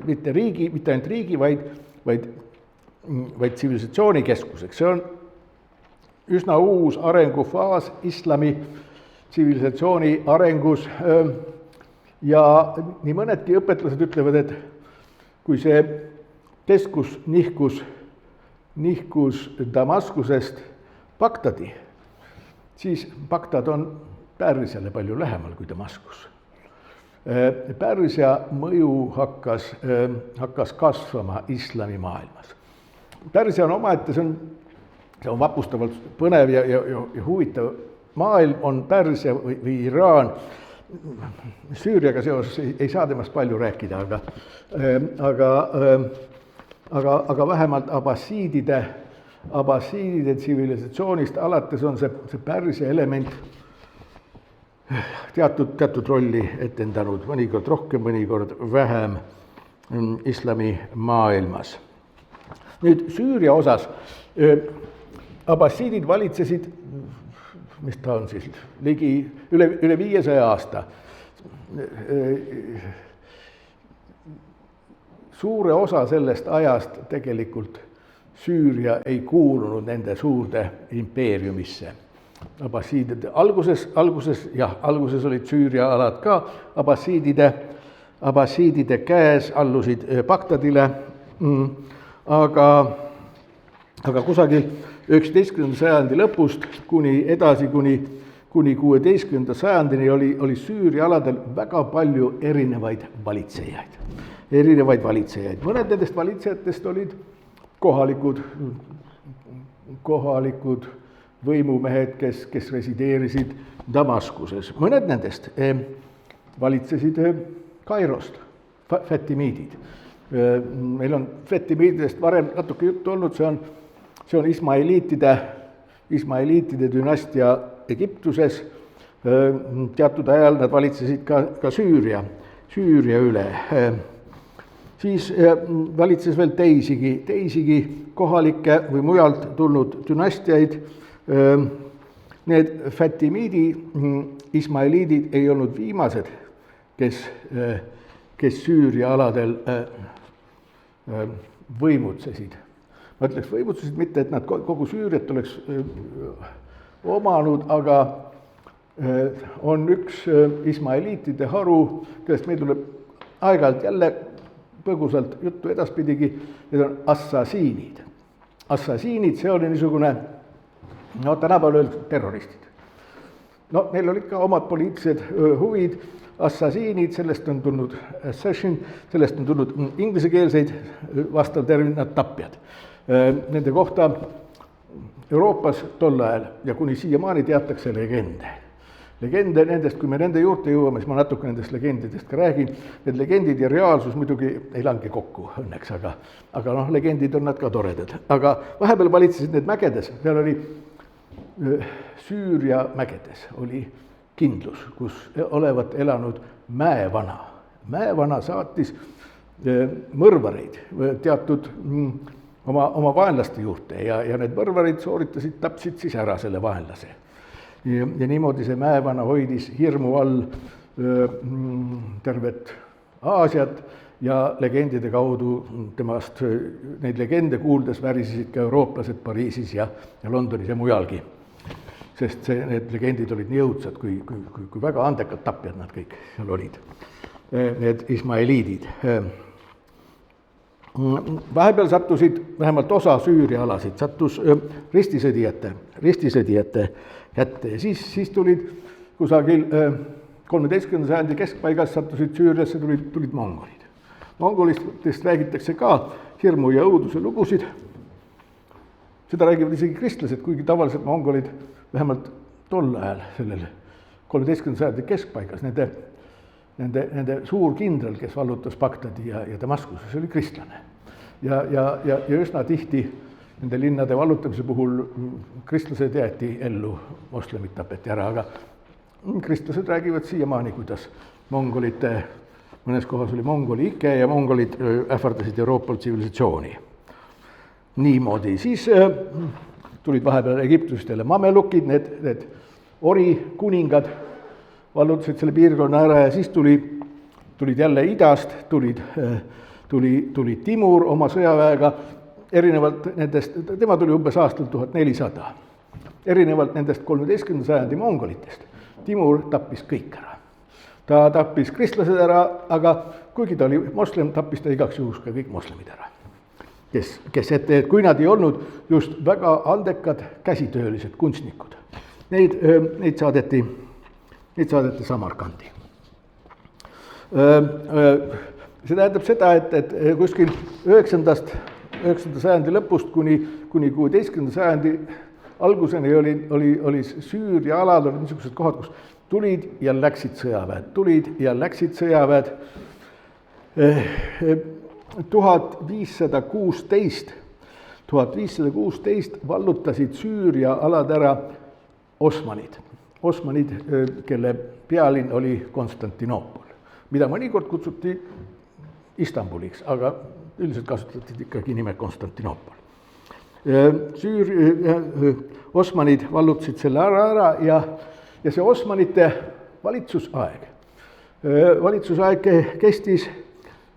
mitte ainult riigi, vaid tsivilisatsiooni keskuseks. See on üsna uus arengufaas islami tsivilisatsiooni arengus ja nii mõnedki õpetlased ütlevad, et kui see keskus nihkus Damaskusest Bagdadi, siis Bagdad on Pärsiale palju lähemal kui Damaskus. Pärsia mõju hakkas kasvama islami maailmas. Pärsia on omaette, see on vapustavalt põnev ja huvitav maailm, on Pärsia või Iraan. Süüriaga seoses ei saa temast palju rääkida, aga vähemalt Abbasiidide tsivilisatsioonist alates on see Pärsia element teatud rolli etendanud, mõnikord rohkem, mõnikord vähem islami maailmas. Nüüd Süüria osas Abbasiidid valitsesid, mis ta on siis, üle 500 aasta. Suure osa sellest ajast tegelikult Süüria ei kuulunud nende suurde impeeriumisse. Alguses olid Süüria alad ka Abbasiidide käes, allusid Bagdadile, aga kusagil 19. sajandi lõpust kuni 16. sajandini oli Süüria aladel väga palju erinevaid valitsejaid. Mõned nendest valitsejatest olid kohalikud võimumehed, kes resideerisid Damaskuses. Mõned nendest valitsesid Kairost, Fatimiidid. Meil on Fatimiididest varem natuke juttu olnud, see on Ismailiitide dünastia Egiptuses. Teatud ajal nad valitsesid ka Süüria üle. Siis valitses veel teisigi kohalikke või mujalt tulnud dünastiaid. Need Fatimiidi ismailiidid ei olnud viimased, kes Süüria aladel võimutsesid. Ma ütleks võimutsesid mitte, et nad kogu Süüriat oleks omanud, aga on üks ismailiitide haru, kellest meil tuleb aeg-ajalt jälle põgusalt juttu edaspidigi, need on assasiinid. Assasiinid, see oli niisugune, tänapäeval öeldakse terroristid. no neil olid ka omad poliitilised huvid, assassiinid, sellest on tulnud assassin, sellest on tulnud inglisekeelseid vastav termin, nad tapjad. Nende kohta Euroopas tol ajal ja kuni siiamaani teatakse legende. Legende nendest, kui me nende juurde jõuame, siis ma natuke nendest legendidest ka räägin. Need legendid ja reaalsus muidugi ei lange kokku õnneks, aga noh, legendid on nad ka toredad. Aga vahepeal valitsesid need mägedes, seal oli Süüria mägedes oli kindlus, kus olevat elanud mäevana. Mäevana saatis mõrvareid teatud oma vaenlaste juurde ja need mõrvarid tapsid siis ära selle vaenlase. Ja niimoodi see mäevana hoidis hirmu all tervet Aasiat ja legendide kaudu temast, neid legende kuuldes värisesid ka eurooplased Pariisis ja Londonis ja mujalgi. Sest need legendid olid nii õudsad, kui väga andekad tapjad nad kõik seal olid, need ismaeliidid. Vahepeal sattusid, vähemalt osa Süüria alasid, sattus ristisõdijate kätte ja siis tulid kusagil 13. sajandi keskpaigas sattusid Süüriasse, tulid mongolid. Mongolistest räägitakse ka hirmu ja õuduse lugusid. Seda räägivad isegi kristlased, kuigi tavaliselt mongolid vähemalt tol ajal, sellel 13. sajandi keskpaigas, nende suur kindral, kes vallutas Bagdadi ja Damaskuses, oli kristlane. Ja üsna tihti nende linnade vallutamise puhul kristlased jäeti ellu, moslemid tapeti ära, aga kristlased räägivad siiamaani, kuidas mongolite, mõnes kohas oli mongoli ike ja mongolid ähvardasid Euroopa tsivilisatsiooni. Niimoodi, siis tulid vahepeal Egiptusest jälle mamelukid, need orikuningad vallutasid selle piirkonna ära ja siis tulid jälle idast, tuli Timur oma sõjaväega, erinevalt nendest, tema tuli umbes aastal 1400, erinevalt nendest 13. sajandi mongolitest, Timur tappis kõik ära. Ta tappis kristlased ära, aga kuigi ta oli moslem, tappis ta igaks juhus ka kõik moslemid ära. Kes ette, et kui nad ei olnud just väga andekad käsitöölised kunstnikud, neid saadeti Samarkandi. See tähendab seda, et kuskil 9. sajandi lõpust kuni 16. sajandi alguseni oli Süüria alal olid niisugused kohad, kus tulid ja läksid sõjaväed. 1516 vallutasid Süüria alad ära osmanid, kelle pealinn oli Konstantinoopol, mida mõnikord kutsuti Istanbuliks, aga üldiselt kasutati ikkagi nime Konstantinoopol. Osmanid vallutasid selle ära ja see osmanite valitsusaeg kestis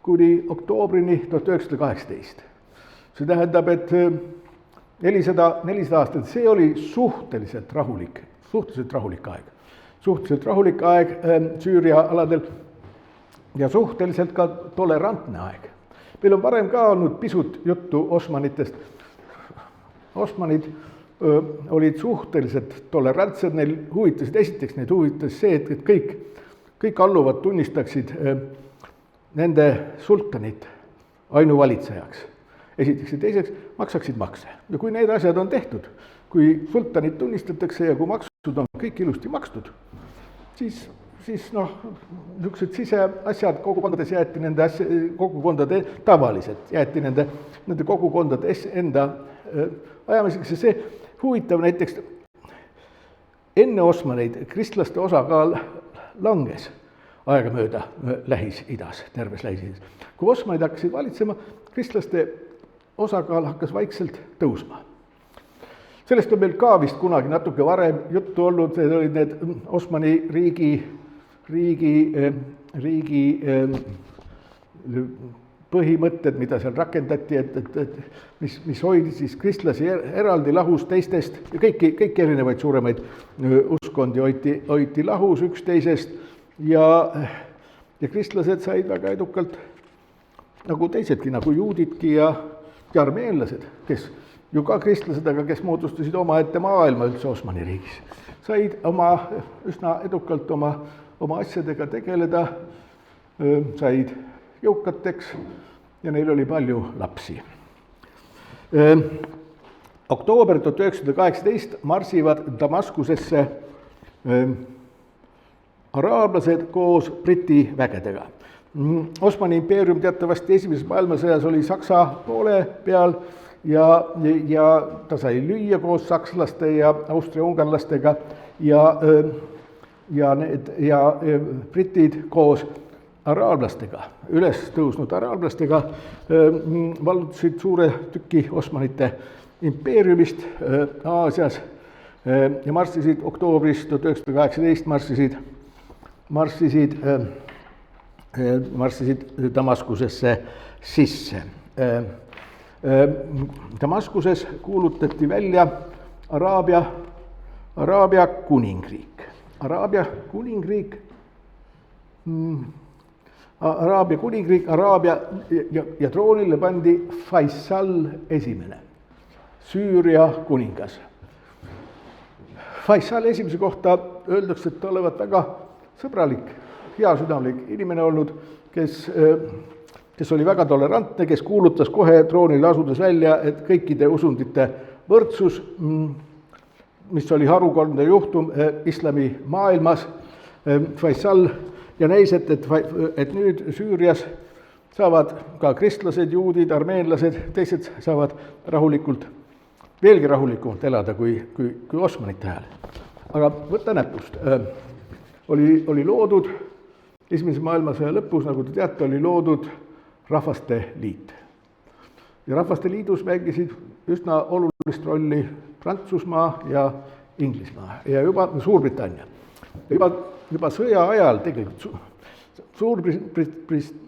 kuni oktoobrini 1918. See tähendab, et 400 aastat, see oli suhteliselt rahulik aeg. Suhteliselt rahulik aeg Süüria aladel ja suhteliselt ka tolerantne aeg. Meil on varem ka olnud pisut juttu osmanitest. Osmanid olid suhteliselt tolerantsed, neil huvitas see, et kõik alluvad tunnistaksid nende sultanit ainuvalitsejaks. Esiteks ja teiseks maksaksid makse. Ja kui need asjad on tehtud, kui sultanit tunnistatakse ja kui maksud on kõik ilusti makstud, siis niisugused siseasjad kogukondades jäeti kogukondade tavaliselt, jäeti nende kogukondade enda ajamiseks ja see huvitav näiteks enne osmaneid kristlaste osakaal langes aegamööda Lähis-Idas, terves Lähis-Idas. Kui osmanid hakkasid valitsema, kristlaste osakaal hakkas vaikselt tõusma. Sellest on meil ka vist kunagi natuke varem juttu olnud, need olid need Osmani riigi põhimõtted, mida seal rakendati, mis hoidis siis kristlasi eraldi lahus teistest, kõik erinevaid suuremaid uskondi hoiti lahus üksteisest ja kristlased said väga edukalt, nagu teisedki, nagu juudidki ja ja armeenlased, kes ju ka kristlased, aga kes moodustasid omaette maailma üldse Osmani riigis, said üsna edukalt oma asjadega tegeleda, said jõukateks ja neil oli palju lapsi. Oktoober 1918 marsivad Damaskusesse araablased koos Briti vägedega. Osmani impeerium teatavasti esimeses maailmasõjas oli Saksa poole peal ja ta sai lüüa koos sakslaste ja austria-ungarlastega ja britid koos araablastega, üles tõusnud araablastega vallutasid suure tüki Osmanite impeeriumist Aasias ja marssisid oktoobris 1918 marssisid Damaskusesse sisse. Damaskuses kuulutati välja Araabia kuningriik. Araabia ja troonile pandi Faisal esimene, Süüria kuningas. Faisal esimese kohta öeldakse, et ta olevat väga sõbralik, heasüdamlik inimene olnud, kes oli väga tolerantne, kes kuulutas kohe troonile asudes välja, et kõikide usundite võrdsus, mis oli harukordne juhtum islami maailmas, Faisal ja näis, et nüüd Süürias saavad ka kristlased, juudid, armeenlased, teised saavad veelgi rahulikumalt elada kui Osmanite ajal. Aga võta näpust, oli loodud, esimese maailmasõja lõpus, nagu te teate, oli loodud Rahvaste Liit. Ja Rahvaste Liidus mängisid üsna olulist rolli Prantsusmaa ja Inglismaa ja juba Suurbritannia. Juba sõja ajal tegelikult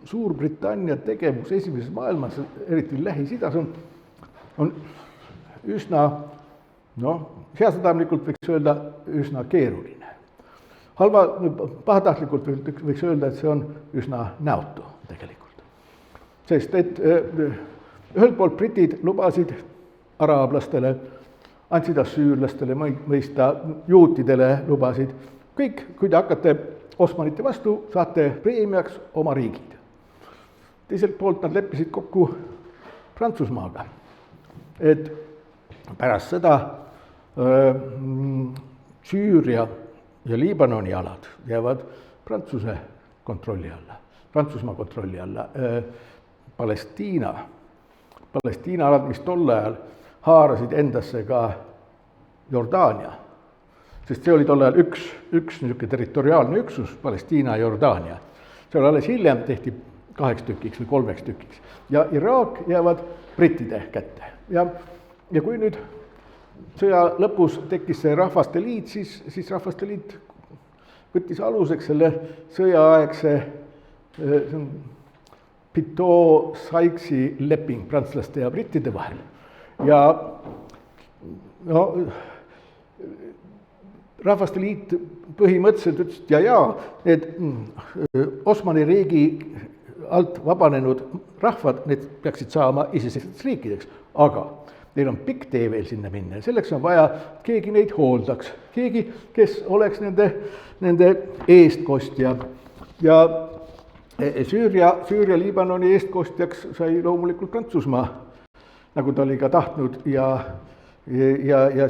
Suurbritannia tegevus esimeses maailmas, eriti Lähis-Idas, on üsna, heasõdamlikult võiks öelda, üsna keeruline. Pahatahtlikult võiks öelda, et see on üsna näotu tegelikult. Sest et ühelt poolt britid lubasid araablastele, andsid assüürlastele mõista, juutidele lubasid, kõik, kui te hakkate Osmanite vastu, saate preemiaks oma riigid. Teiselt poolt nad leppisid kokku Prantsusmaaga, et pärast seda Süüria ja Liibanoni alad jäävad Prantsusmaa kontrolli alla. Palestiina alad, mis tol ajal haarasid endasse ka Jordaania, sest see oli tol ajal üks niisugune territoriaalne üksus, Palestiina ja Jordaania. Seal alles hiljem tehti 2 tükiks või 3 tükiks. Ja Iraak jäävad brittide kätte. Ja kui nüüd sõja lõpus tekkis see Rahvaste Liit, siis Rahvaste Liit võttis aluseks selle sõjaaegse Pitot-Sykesi leping prantslaste ja brittide vahel. Ja Rahvaste Liit põhimõtteliselt ütles, et need Osmani riigi alt vabanenud rahvad, need peaksid saama iseseisvateks riikideks, aga neil on pikk tee veel sinna minna ja selleks on vaja, keegi neid hooldaks, keegi, kes oleks nende eestkostja. Ja Süüria, Liibanoni eestkostjaks sai loomulikult Prantsusmaa, nagu ta oli ka tahtnud, ja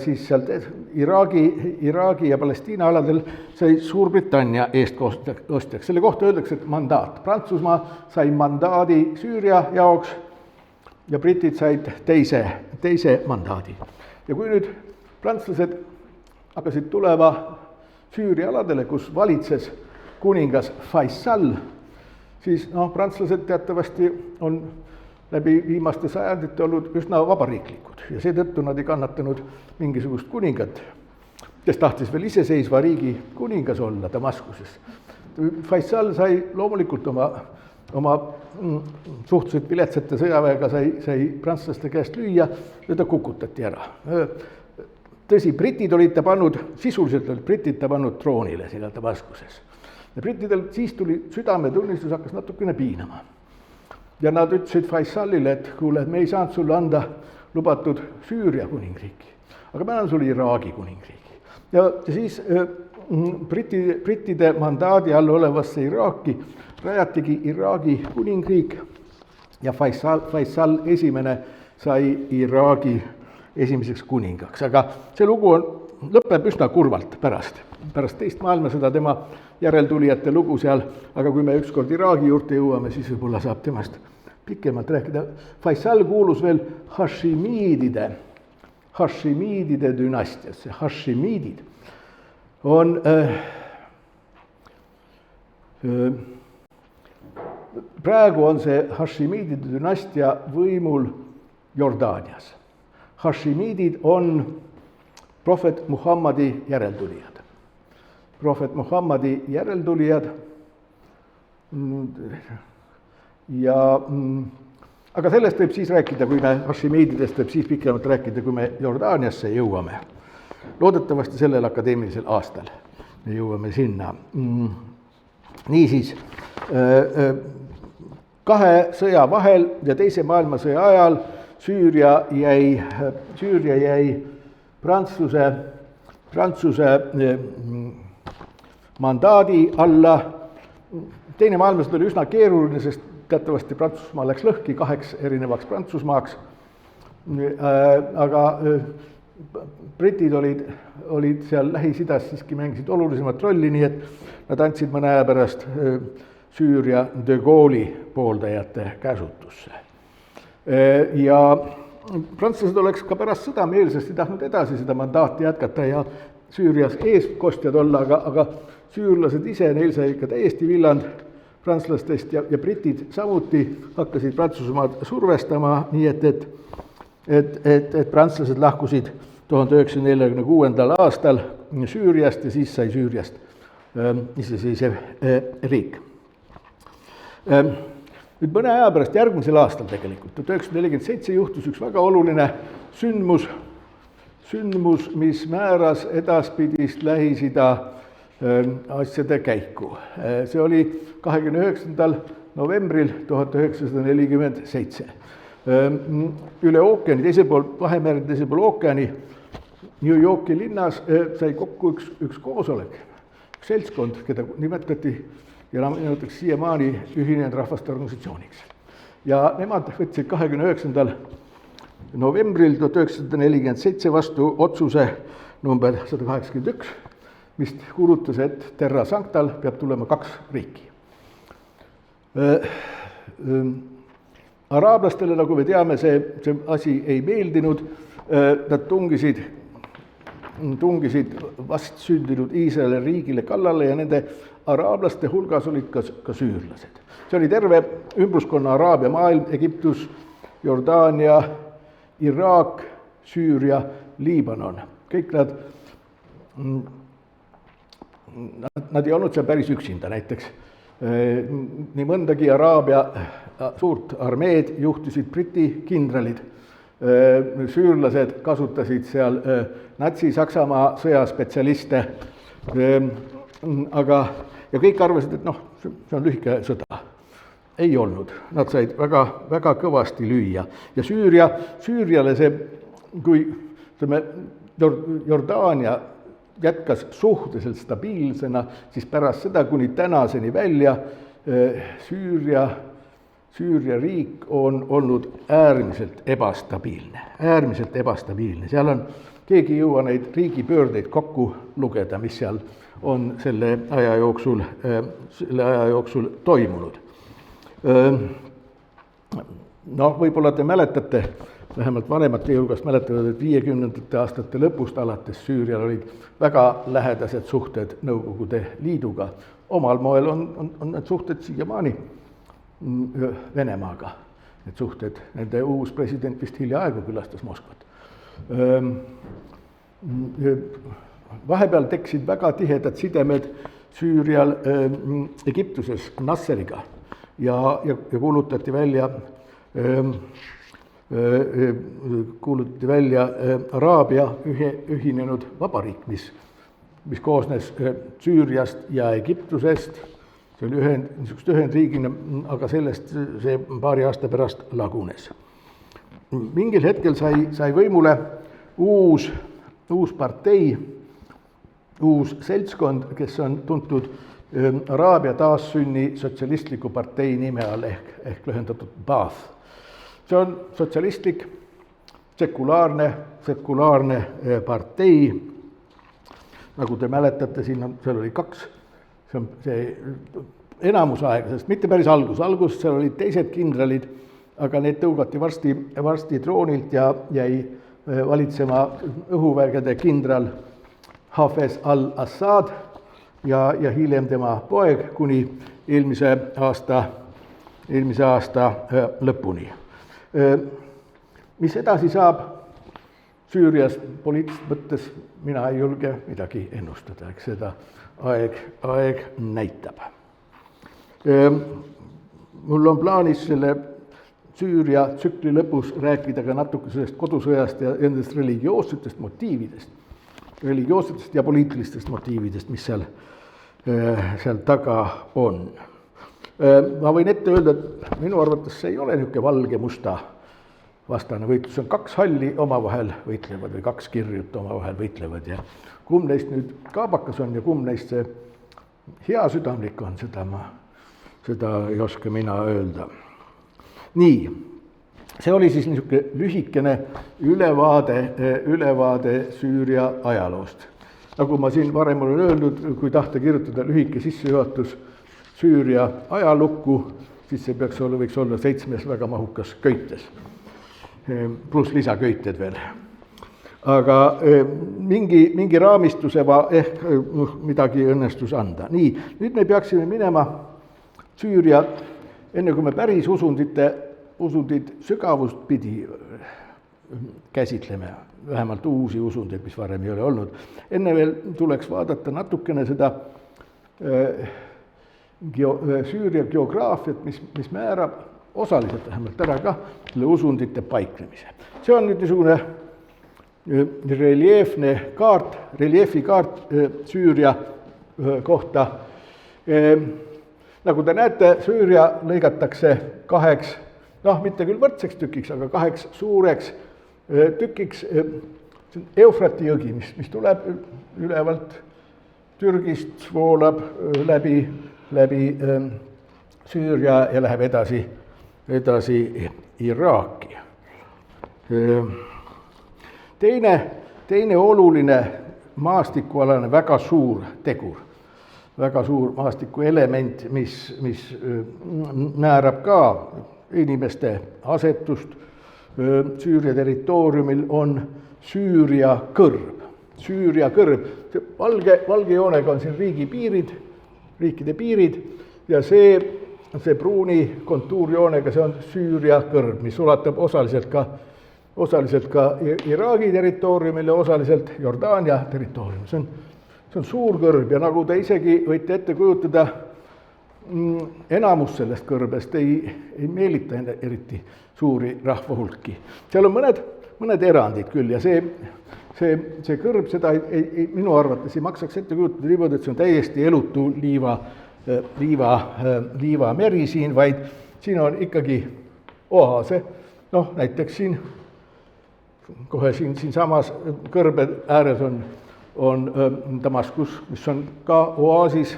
siis sealt Iraagi ja Palestiina aladel sai Suurbritannia eestkostjaks. Selle kohta öeldakse, et mandaat. Prantsusmaa sai mandaadi Süüria jaoks ja britid said teise mandaadi. Ja kui nüüd prantslased hakkasid tulema Süüria aladele, kus valitses kuningas Faisal, siis prantslased teatavasti on läbi viimaste sajandite olnud üsna vabariiklikud ja seetõttu nad ei kannatanud mingisugust kuningat, kes tahtis veel iseseisva riigi kuningas olla Damaskuses. Faisal sai loomulikult oma suhteliselt viletsate sõjaväega sai prantslaste käest lüüa ja ta kukutati ära. Tõsi, sisuliselt olid britid ta pannud troonile seal Damaskuses. Ja brittidel siis tuli südametunnistus hakkas natukene piinama. ja nad ütlesid Faisalile, et kuule, et me ei saanud sulle anda lubatud Süüria kuningriiki, aga me anname sulle Iraagi kuningriigi. Ja siis brittide mandaadi all olevasse Iraaki rajatigi Iraagi kuningriik ja Faisal esimene sai Iraagi esimeseks kuningaks, aga see lugu lõpeb üsna kurvalt pärast teist maailmasõda tema järeltulijate lugu seal, aga kui me ükskord Iraagi juurde jõuame, siis võib-olla saab temast pikemalt rääkida. Faisal kuulus veel Hashimidide dünastiasse. Hashimidid on praegu on see Hashimidide dünastia võimul Jordaanias. Hashimidid on prohvet Muhammadi järeltulijad. Ja aga sellest võib siis rääkida, kui me Hashimididest võib siis pikemalt rääkida, kui me Jordaaniasse jõuame. Loodetavasti sellel akadeemilisel aastal me jõuame sinna. Niisiis, kahe sõja vahel ja teise maailmasõja ajal Süüria jäi Prantsuse mandaadi alla. Teine maailmasõda oli üsna keeruline, sest teatavasti Prantsusmaa läks lõhki 2 erinevaks Prantsusmaaks, aga britid olid seal Lähis-Idas siiski mängisid olulisemat rolli, nii et nad andsid mõne aja pärast Süüria de Gaulle'i pooldajate käsutusse. Ja prantslased oleks ka pärast sõda meelsasti tahtnud edasi seda mandaati jätkata ja Süürias eeskostjad olla, aga süürlased ise, neil sai ikka täiesti villand prantslastest ja britid samuti hakkasid Prantsusmaad survestama, nii et prantslased lahkusid 1946. aastal Süüriast ja siis sai Süüriast iseseisev riik. Nüüd mõne aja pärast järgmisel aastal tegelikult, 1947 juhtus üks väga oluline sündmus, mis määras edaspidist Lähis-Ida asjade käiku. See oli 29. novembril 1947. Üle ookeani, teisel pool Vahemere, teisel pool ookeani, New Yorki linnas sai kokku üks koosolek, üks seltskond, keda nimetati ja nimetatakse siiamaani Ühinenud Rahvaste Organisatsiooniks. Ja nemad võtsid 29. novembril 1947 vastu otsuse number 181, mis kuulutas, et Terra Sanctal peab tulema 2 riiki. Araablastele, nagu me teame, see asi ei meeldinud, nad tungisid vast sündinud Iisraeli riigile kallale ja nende araablaste hulgas olid ka süürlased. See oli terve ümbruskonna Araabia maailm, Egiptus, Jordaania, Iraak, Süüria, Liibanon. Kõik nad ei olnud seal päris üksinda, näiteks nii mõndagi Araabia suurt armeed juhtisid briti kindralid. Süürlased kasutasid seal Natsi-Saksamaa sõjaspetsialiste, ja kõik arvasid, et see on lühike sõda. Ei olnud, nad said väga, väga kõvasti lüüa. Ja Süüriale see, kui Jordaania jätkas suhteliselt stabiilsena, siis pärast seda kuni tänaseni välja Süüria riik on olnud äärmiselt ebastabiilne. Seal on, keegi ei jõua neid riigipöördeid kokku lugeda, mis seal on selle aja jooksul toimunud. Võib-olla te mäletate, vähemalt vanemate hulgast mäletavad, et 50. aastate lõpust alates Süürial olid väga lähedased suhted Nõukogude Liiduga. Omal moel on need suhted siiamaani Venemaaga. Need suhted, nende uus president vist hiljaaegu külastas Moskvat. Vahepeal tekkisid väga tihedad sidemed Süürial Egiptuses Nasseriga ja kuulutati välja Araabia ühinenud vabariik, mis koosnes Süüriast ja Egiptusest see oli niisugust ühendriigina, aga sellest see paari aasta pärast lagunes. Mingil hetkel sai võimule uus partei, uus seltskond, kes on tuntud Araabia taassünni sotsialistliku partei nime all ehk lühendatud Baath. See on sotsialistlik, sekulaarne partei. Nagu te mäletate, seal oli kaks, see enamusaega, sest mitte päris algus seal olid teised kindralid, aga need tõugati varsti troonilt ja jäi valitsema õhuvägede kindral Hafez al-Assad ja hiljem tema poeg kuni eelmise aasta lõpuni. Mis edasi saab Süürias poliitiliselt mõttes, mina ei julge midagi ennustada, eks seda aeg näitab. Mul on plaanis selle Süüria tsükli lõpus rääkida ka natuke sellest kodusõjast ja nendest religioossetest ja poliitilistest motiividest, mis seal taga on. Ma võin ette öelda, et minu arvates see ei ole niisugune valge-musta vastane võitlus, on kaks halli omavahel võitlevad või kaks kirjut omavahel võitlevad ja kumb neist nüüd kaabakas on ja kumb neist see hea südamlik on, seda ei oska mina öelda. Nii, see oli siis niisugune lühikene ülevaade Süüria ajaloost. Nagu ma siin varem olen öelnud, kui tahta kirjutada lühike sissejuhatus Süüria ajalukku, siis see võiks olla 7 väga mahukas köites. Pluss lisaköited veel. Aga mingi raamistuseva ehk midagi õnnestus anda. Nii, nüüd me peaksime minema Süüria, enne kui me päris usundid sügavust pidi käsitleme, vähemalt uusi usundeid, mis varem ei ole olnud. Enne veel tuleks vaadata natukene seda Süüria geograafiat, mis määrab osaliselt vähemalt ära ka selle usundite paiknemise. See on nüüd niisugune reljeefikaart Süüria kohta. Nagu te näete, Süüria lõigatakse 2, mitte küll võrdseks tükiks, aga 2 suureks tükiks. See on Eufrati jõgi, mis tuleb ülevalt Türgist, voolab läbi Süüria ja läheb edasi Iraaki. Teine oluline maastikualane väga suur tegur, väga suur maastiku element, mis määrab ka inimeste asetust Süüria territooriumil, on Süüria kõrb. See valge joonega on siin riikide piirid ja see pruuni kontuurjoonega, see on Süüria kõrb, mis ulatab osaliselt ka Iraagi territooriumile, osaliselt Jordaania territooriumile. See on suur kõrb ja nagu te isegi võite ette kujutada, enamus sellest kõrbest ei meelita eriti suuri rahvahulki. Seal on mõned erandid küll ja see kõrb, seda minu arvates ei maksaks ette kujutada niimoodi, et see on täiesti elutu liivameri siin, vaid siin on ikkagi oase, näiteks kohe siin samas kõrbe ääres on Damaskus, mis on ka oaasis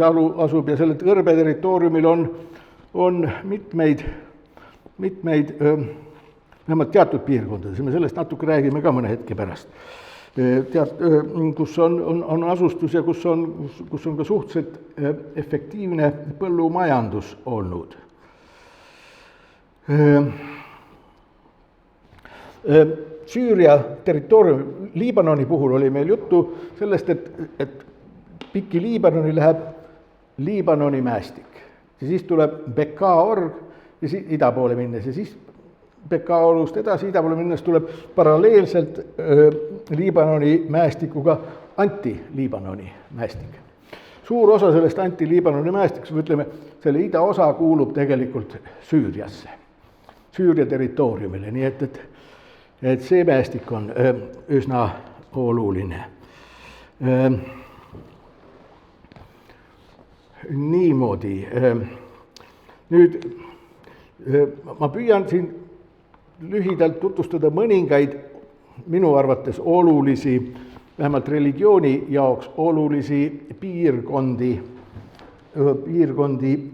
asub ja selle kõrbe territooriumil on mitmeid vähemalt teatud piirkondades, me sellest natuke räägime ka mõne hetke pärast, kus on asustus ja kus on ka suhteliselt efektiivne põllumajandus olnud. Süüria territoorium, Liibanoni puhul oli meil juttu sellest, et pikki Liibanoni läheb Liibanoni mäestik. Ja siis tuleb Bekaa-org ja siis ida poole minnes ja siis Bekaa-orgust edasi ida poole minnes tuleb paralleelselt Liibanoni mäestikuga anti-Liibanoni mäestik. Suur osa sellest anti-Liibanoni mäestikust, ütleme, selle idaosa kuulub tegelikult Süüriasse, Süüria territooriumile, nii et see mäestik on üsna oluline. niimoodi. Nüüd ma püüan siin lühidalt tutvustada mõningaid minu arvates olulisi, vähemalt religiooni jaoks olulisi piirkondi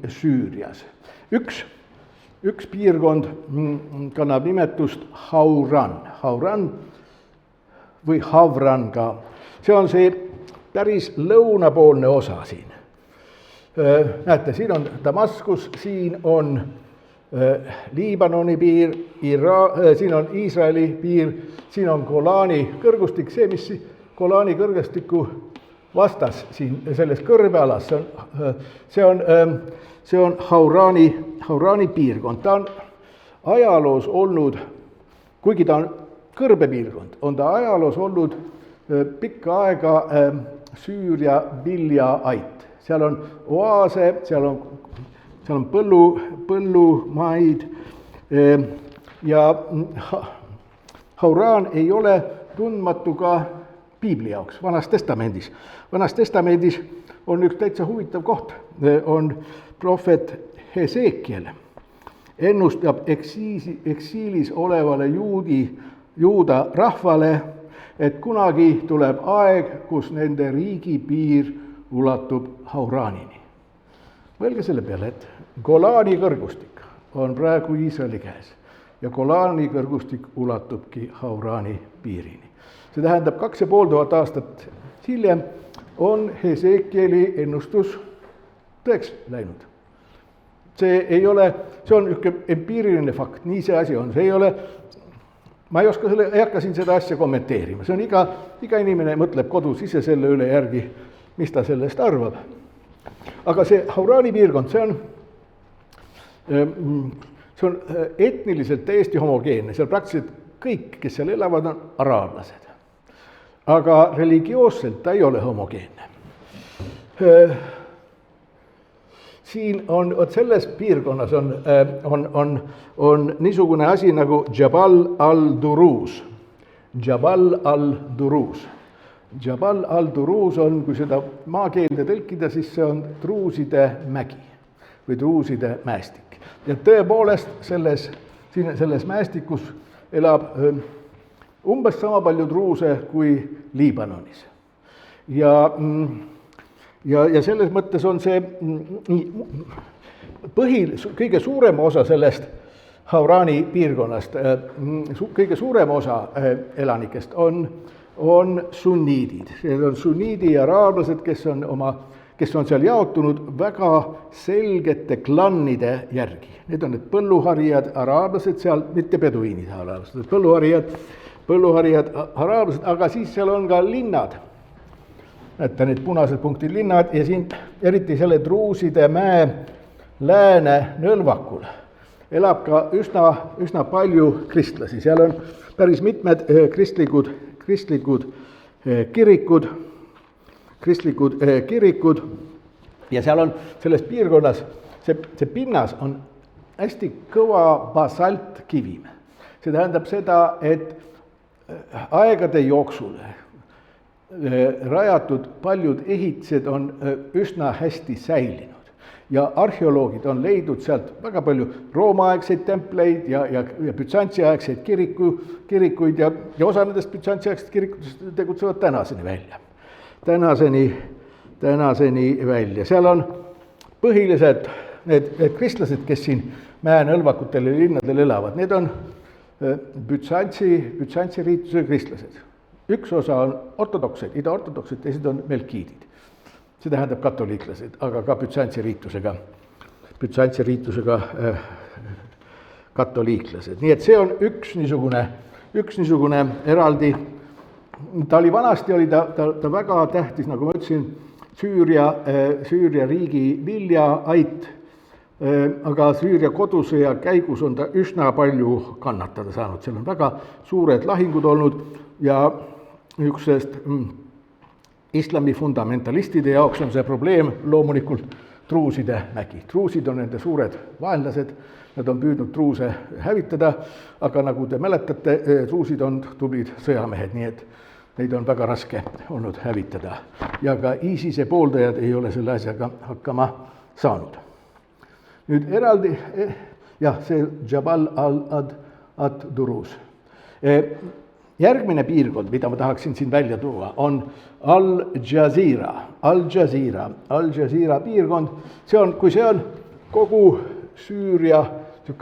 Süürias. Üks piirkond kannab nimetust Hauran või Havran ka. See on see päris lõunapoolne osa siin. Näete, siin on Damaskus, siin on Liibanoni piir, siin on Iisraeli piir, siin on Golani kõrgustik, see, mis Golani kõrgustiku vastas siin selles kõrbealas, see on Haurani piirkond. Ta on ajaloos olnud, kuigi ta on kõrbepiirkond, on ta ajaloos olnud pikka aega Süüria viljaait. Seal on oaase, seal on põllumaid ja Hauran ei ole tundmatu ka piibli jaoks, Vanas Testamendis. Vanas Testamendis on üks täitsa huvitav koht, on prohvet Hesekiel. Ennustab eksiilis olevale juuda rahvale, et kunagi tuleb aeg, kus nende riigipiir ulatub Hauranini. Mõelge selle peale, et Golani kõrgustik on praegu Iisraeli käes ja Golani kõrgustik ulatubki Haurani piirini. See tähendab 2500 aastat hiljem on Hesekieli ennustus tõeks läinud. See on üks empiiriline fakt, nii see asi on. See ei ole, ma ei hakka siin seda asja kommenteerima, see on iga inimene mõtleb kodus ise selle üle järgi, mis ta sellest arvab. Aga see Haurani piirkond, see on etniliselt täiesti homogeenne, seal praktiliselt kõik, kes seal elavad, on araablased. Aga religioosselt ta ei ole homogeenne. Siin on, selles piirkonnas on niisugune asi nagu Jabal al-Duruz. Jabal al-Duruz. Jabal al-Duruz on, kui seda maakeelde tõlkida, siis see on druuside mägi või druuside mäestik. Ja tõepoolest selles mäestikus elab umbes sama palju druuse kui Liibanonis. Ja selles mõttes on see kõige suurem osa sellest Haurani piirkonnast, kõige suurem osa elanikest on sunniidid. Need on sunniidi araablased, kes on seal jaotunud väga selgete klannide järgi. Need on need põlluharijad araablased seal, mitte peduiinid araablased, põlluharijad araablased, aga siis seal on ka linnad. Näete, need punased punktid linnad ja siin eriti selle Druuside mäe lääne nõlvakul elab ka üsna palju kristlasi. Seal on päris mitmed kristlikud kirikud ja seal on selles piirkonnas, see pinnas on hästi kõva basaltkivim. See tähendab seda, et aegade jooksul rajatud paljud ehitised on üsna hästi säilinud ja arheoloogid on leidnud sealt väga palju roomaaegseid templeid ja bütsantsiaegseid kirikuid ja osa nendest bütsantsiaegsetest kirikutest tegutsevad tänaseni välja. Seal on põhiliselt need kristlased, kes siin mäenõlvakutel ja linnadel elavad, need on bütsantsi riituse kristlased. Üks osa on ortodoksed, idaortodoksed, teised on melkiidid. See tähendab katoliiklased, aga ka bütsantsi riitusega katoliiklased. Nii et see on üks niisugune eraldi. Vanasti oli ta väga tähtis, nagu ma ütlesin, Süüria riigi viljaait, aga Süüria kodusõja käigus on ta üsna palju kannatada saanud. Seal on väga suured lahingud olnud ja niisugusest islami fundamentalistide jaoks on see probleem loomulikult druuside mägi. Druusid on nende suured vaenlased, nad on püüdnud druuse hävitada, aga nagu te mäletate, druusid on tublid sõjamehed, nii et neid on väga raske olnud hävitada. Ja ka ISISe pooldajad ei ole selle asjaga hakkama saanud. Nüüd eraldi, see Jabal al-Ad-Durus. Järgmine piirkond, mida ma tahaksin siin välja tuua, on Al-Jazira. Al-Jazira piirkond, kui see on kogu Süüria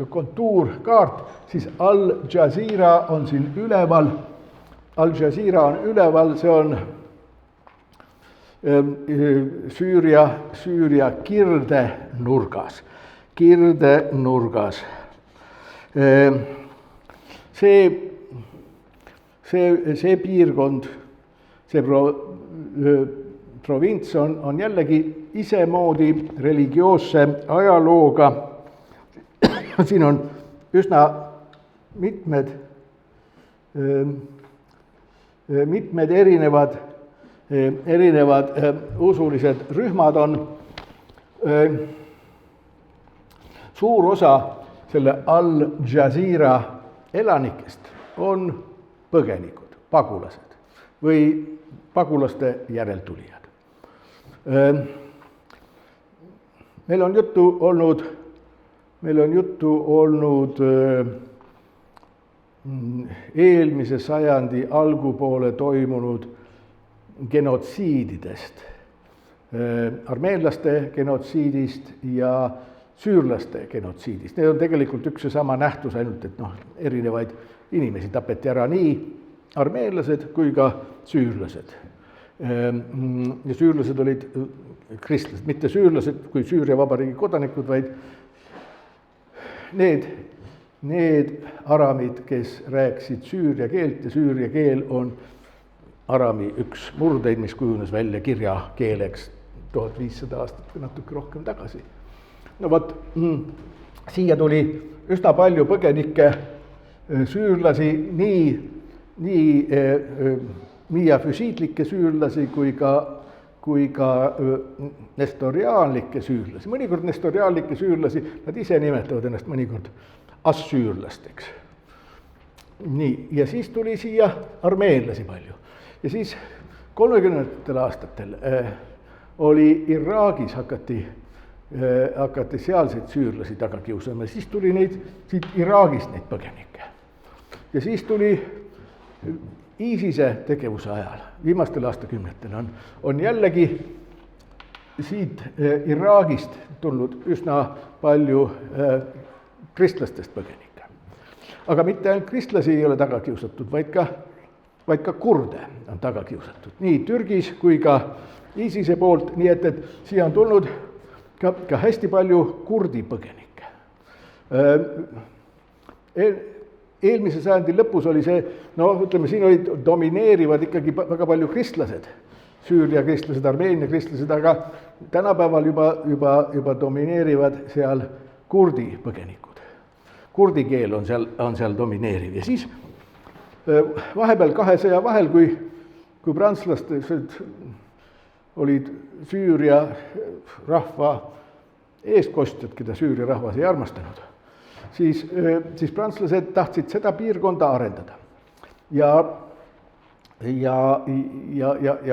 kontuurkaart, siis Al-Jazira on siin üleval. Al-Jazira on üleval, see on Süüria kirdenurgas. See piirkond, see provints on jällegi isemoodi religioosse ajalooga. Siin on üsna mitmed erinevad usulised rühmad on. Suur osa selle Al-Jazira elanikest on põgenikud, pagulased või pagulaste järeltulijad. Meil on juttu olnud eelmise sajandi algupoole toimunud genotsiididest, armeenlaste genotsiidist ja süürlaste genotsiidist. Need on tegelikult üks ja sama nähtus, ainult et erinevaid inimesi tapeti ära nii armeenlased kui ka süürlased. Ja süürlased olid kristlased, mitte süürlased kui Süüria Vabariigi kodanikud, vaid need aramid, kes rääkisid süüria keelt, ja süüria keel on arami üks murdeid, mis kujunes välja kirjakeeleks 1500 aastat või natuke rohkem tagasi. No vot, siia tuli üsna palju põgenikke, süürlasi, nii miafüsiitlikke süürlasi kui ka nestoriaanlikke süürlasi. Mõnikord nestoriaanlikke süürlasi, nad ise nimetavad ennast mõnikord assüürlasteks. Nii, ja siis tuli siia armeenlasi palju. Ja siis 30. aastatel oli Iraagis hakati sealseid süürlasi taga kiusama, siis tuli siit Iraagist neid põgenikke. Ja siis tuli ISISe tegevuse ajal, viimastel aastakümnetel on jällegi siit Iraagist tulnud üsna palju kristlastest põgenikke. Aga mitte ainult kristlasi ei ole taga kiusatud, vaid ka kurde on taga kiusatud. Nii Türgis kui ka ISISe poolt, nii et siia on tulnud ka hästi palju kurdi põgenikke. Eelmise sajandi lõpus oli see, siin olid domineerivad ikkagi väga palju kristlased, Süüria kristlased, Armeenia kristlased, aga tänapäeval juba domineerivad seal kurdi põgenikud. Kurdi keel on seal domineeriv. Ja siis vahepeal kahe sõja vahel, kui prantslased olid Süüria rahva eeskostjad, keda Süüria rahvas ei armastanud, siis prantslased tahtsid seda piirkonda arendada. Ja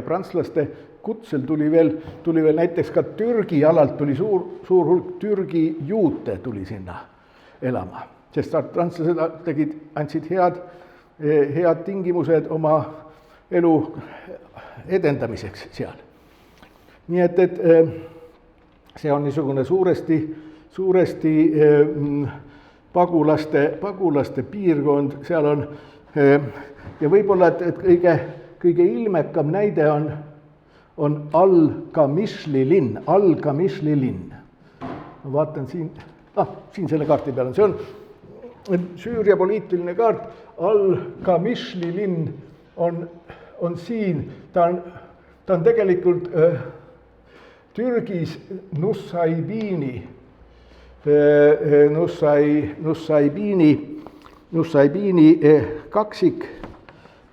prantslaste kutsel tuli veel näiteks ka Türgi alalt tuli suur hulk Türgi juute tuli sinna elama, sest prantslased andsid head tingimused oma elu edendamiseks seal. Nii et see on niisugune suuresti pagulaste piirkond, seal on, ja võib-olla, et kõige ilmekam näide on Al-Qamishli linn. Ma vaatan siin selle kaarti peal, see on Süüria poliitiline kaart. Al-Qamishli linn on siin, ta on tegelikult Türgis Nusaybini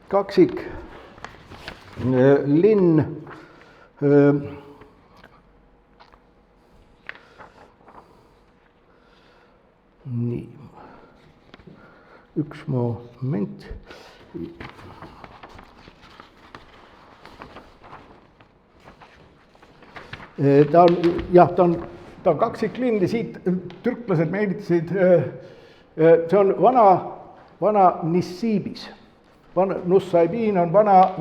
kaksik linn. Nii, üks moment. ta on, jah, ta on kaksiklinn ja siit türklased meelitasid, see on vana Nissibis. Nusaybin on vana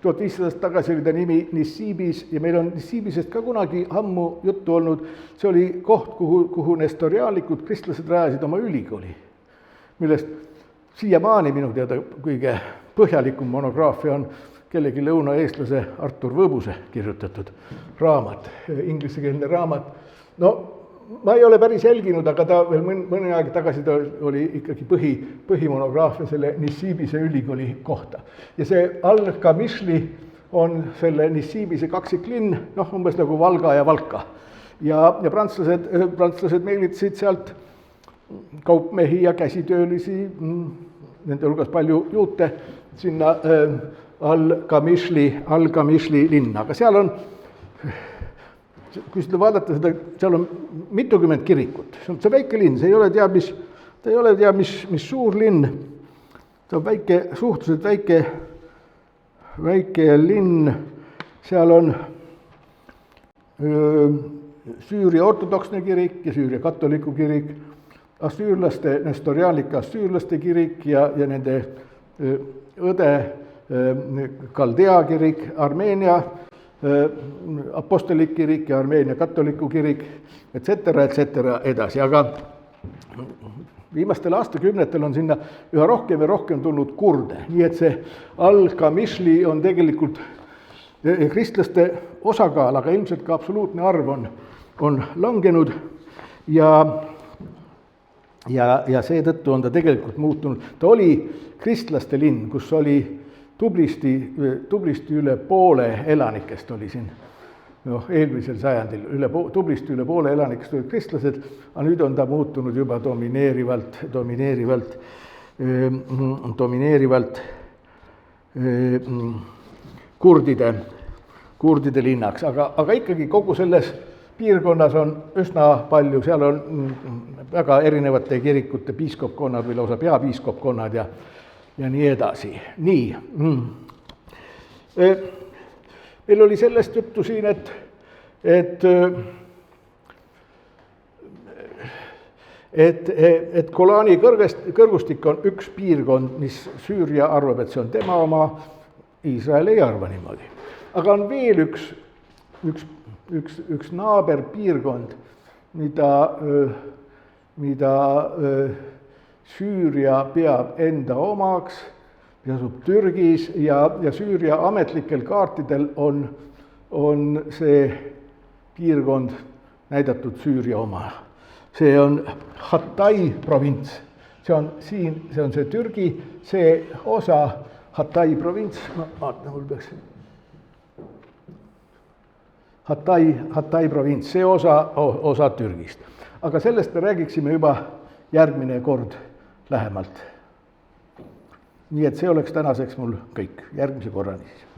1500 aastat tagasi oli ta nimi Nissibis ja meil on Nissibisest ka kunagi ammu juttu olnud. See oli koht, kuhu nestoriaalikud kristlased rajasid oma ülikooli, millest siiamaani minu teada kõige põhjalikum monograafia on kellegi lõunaeestlase Artur Võbuse kirjutatud raamat, ingliskeelne raamat. No ma ei ole päris jälginud, aga ta veel mõni aeg tagasi ta oli ikkagi põhimonograafia selle Nissibise ülikooli kohta. Ja see Al-Kamishli on selle Nissibise kaksiklinn, umbes nagu Valga ja Valka. Ja prantslased meelitasid sealt kaupmehi ja käsitöölisi, nende hulgas palju juute, sinna Al-Kamishli linna. Aga seal on, kui seda vaadata, seal on mitukümmend kirikut. See on väike linn, see ei ole teab mis suur linn. See on suhteliselt väike linn. Seal on Süüria ortodoksne kirik ja Süüria katoliku kirik, assüürlaste, nestoriaalika assüürlaste kirik ja nende õde Kaldea kirik, Armeenia apostolik kirik ja Armeenia katoliku kirik, etc. edasi. Aga viimastel aastakümnetel on sinna üha rohkem ja rohkem tulnud kurde. Nii et see Al-Kamishli on tegelikult kristlaste osakaal, aga ilmselt ka absoluutne arv on langenud ja seetõttu on ta tegelikult muutunud. Ta oli kristlaste linn, kus oli tublisti üle poole elanikest oli siin, eelmisel sajandil, tublisti üle poole elanikest olid kristlased, aga nüüd on ta muutunud juba domineerivalt kurdide linnaks, aga ikkagi kogu selles piirkonnas on üsna palju, seal on väga erinevate kirikute piiskopkonnad või lausa peapiiskopkonnad ja nii edasi. Nii. Meil oli sellest juttu siin, et Golani kõrgustik on üks piirkond, mis Süüria arvab, et see on tema oma, Iisrael ei arva niimoodi. Aga on veel üks naaberpiirkond, mida Süüria peab enda omaks, mis asub Türgis ja Süüria ametlikel kaartidel on see piirkond näidatud Süüria oma. See on Hatay provints, see on see Türgi, see osa Hatay provints, ma vaatan, mul peaks Hatay provints, see osa Türgist. Aga sellest me räägiksime juba järgmine kord lähemalt. Nii et see oleks tänaseks mul kõik. Järgmise korrani siis.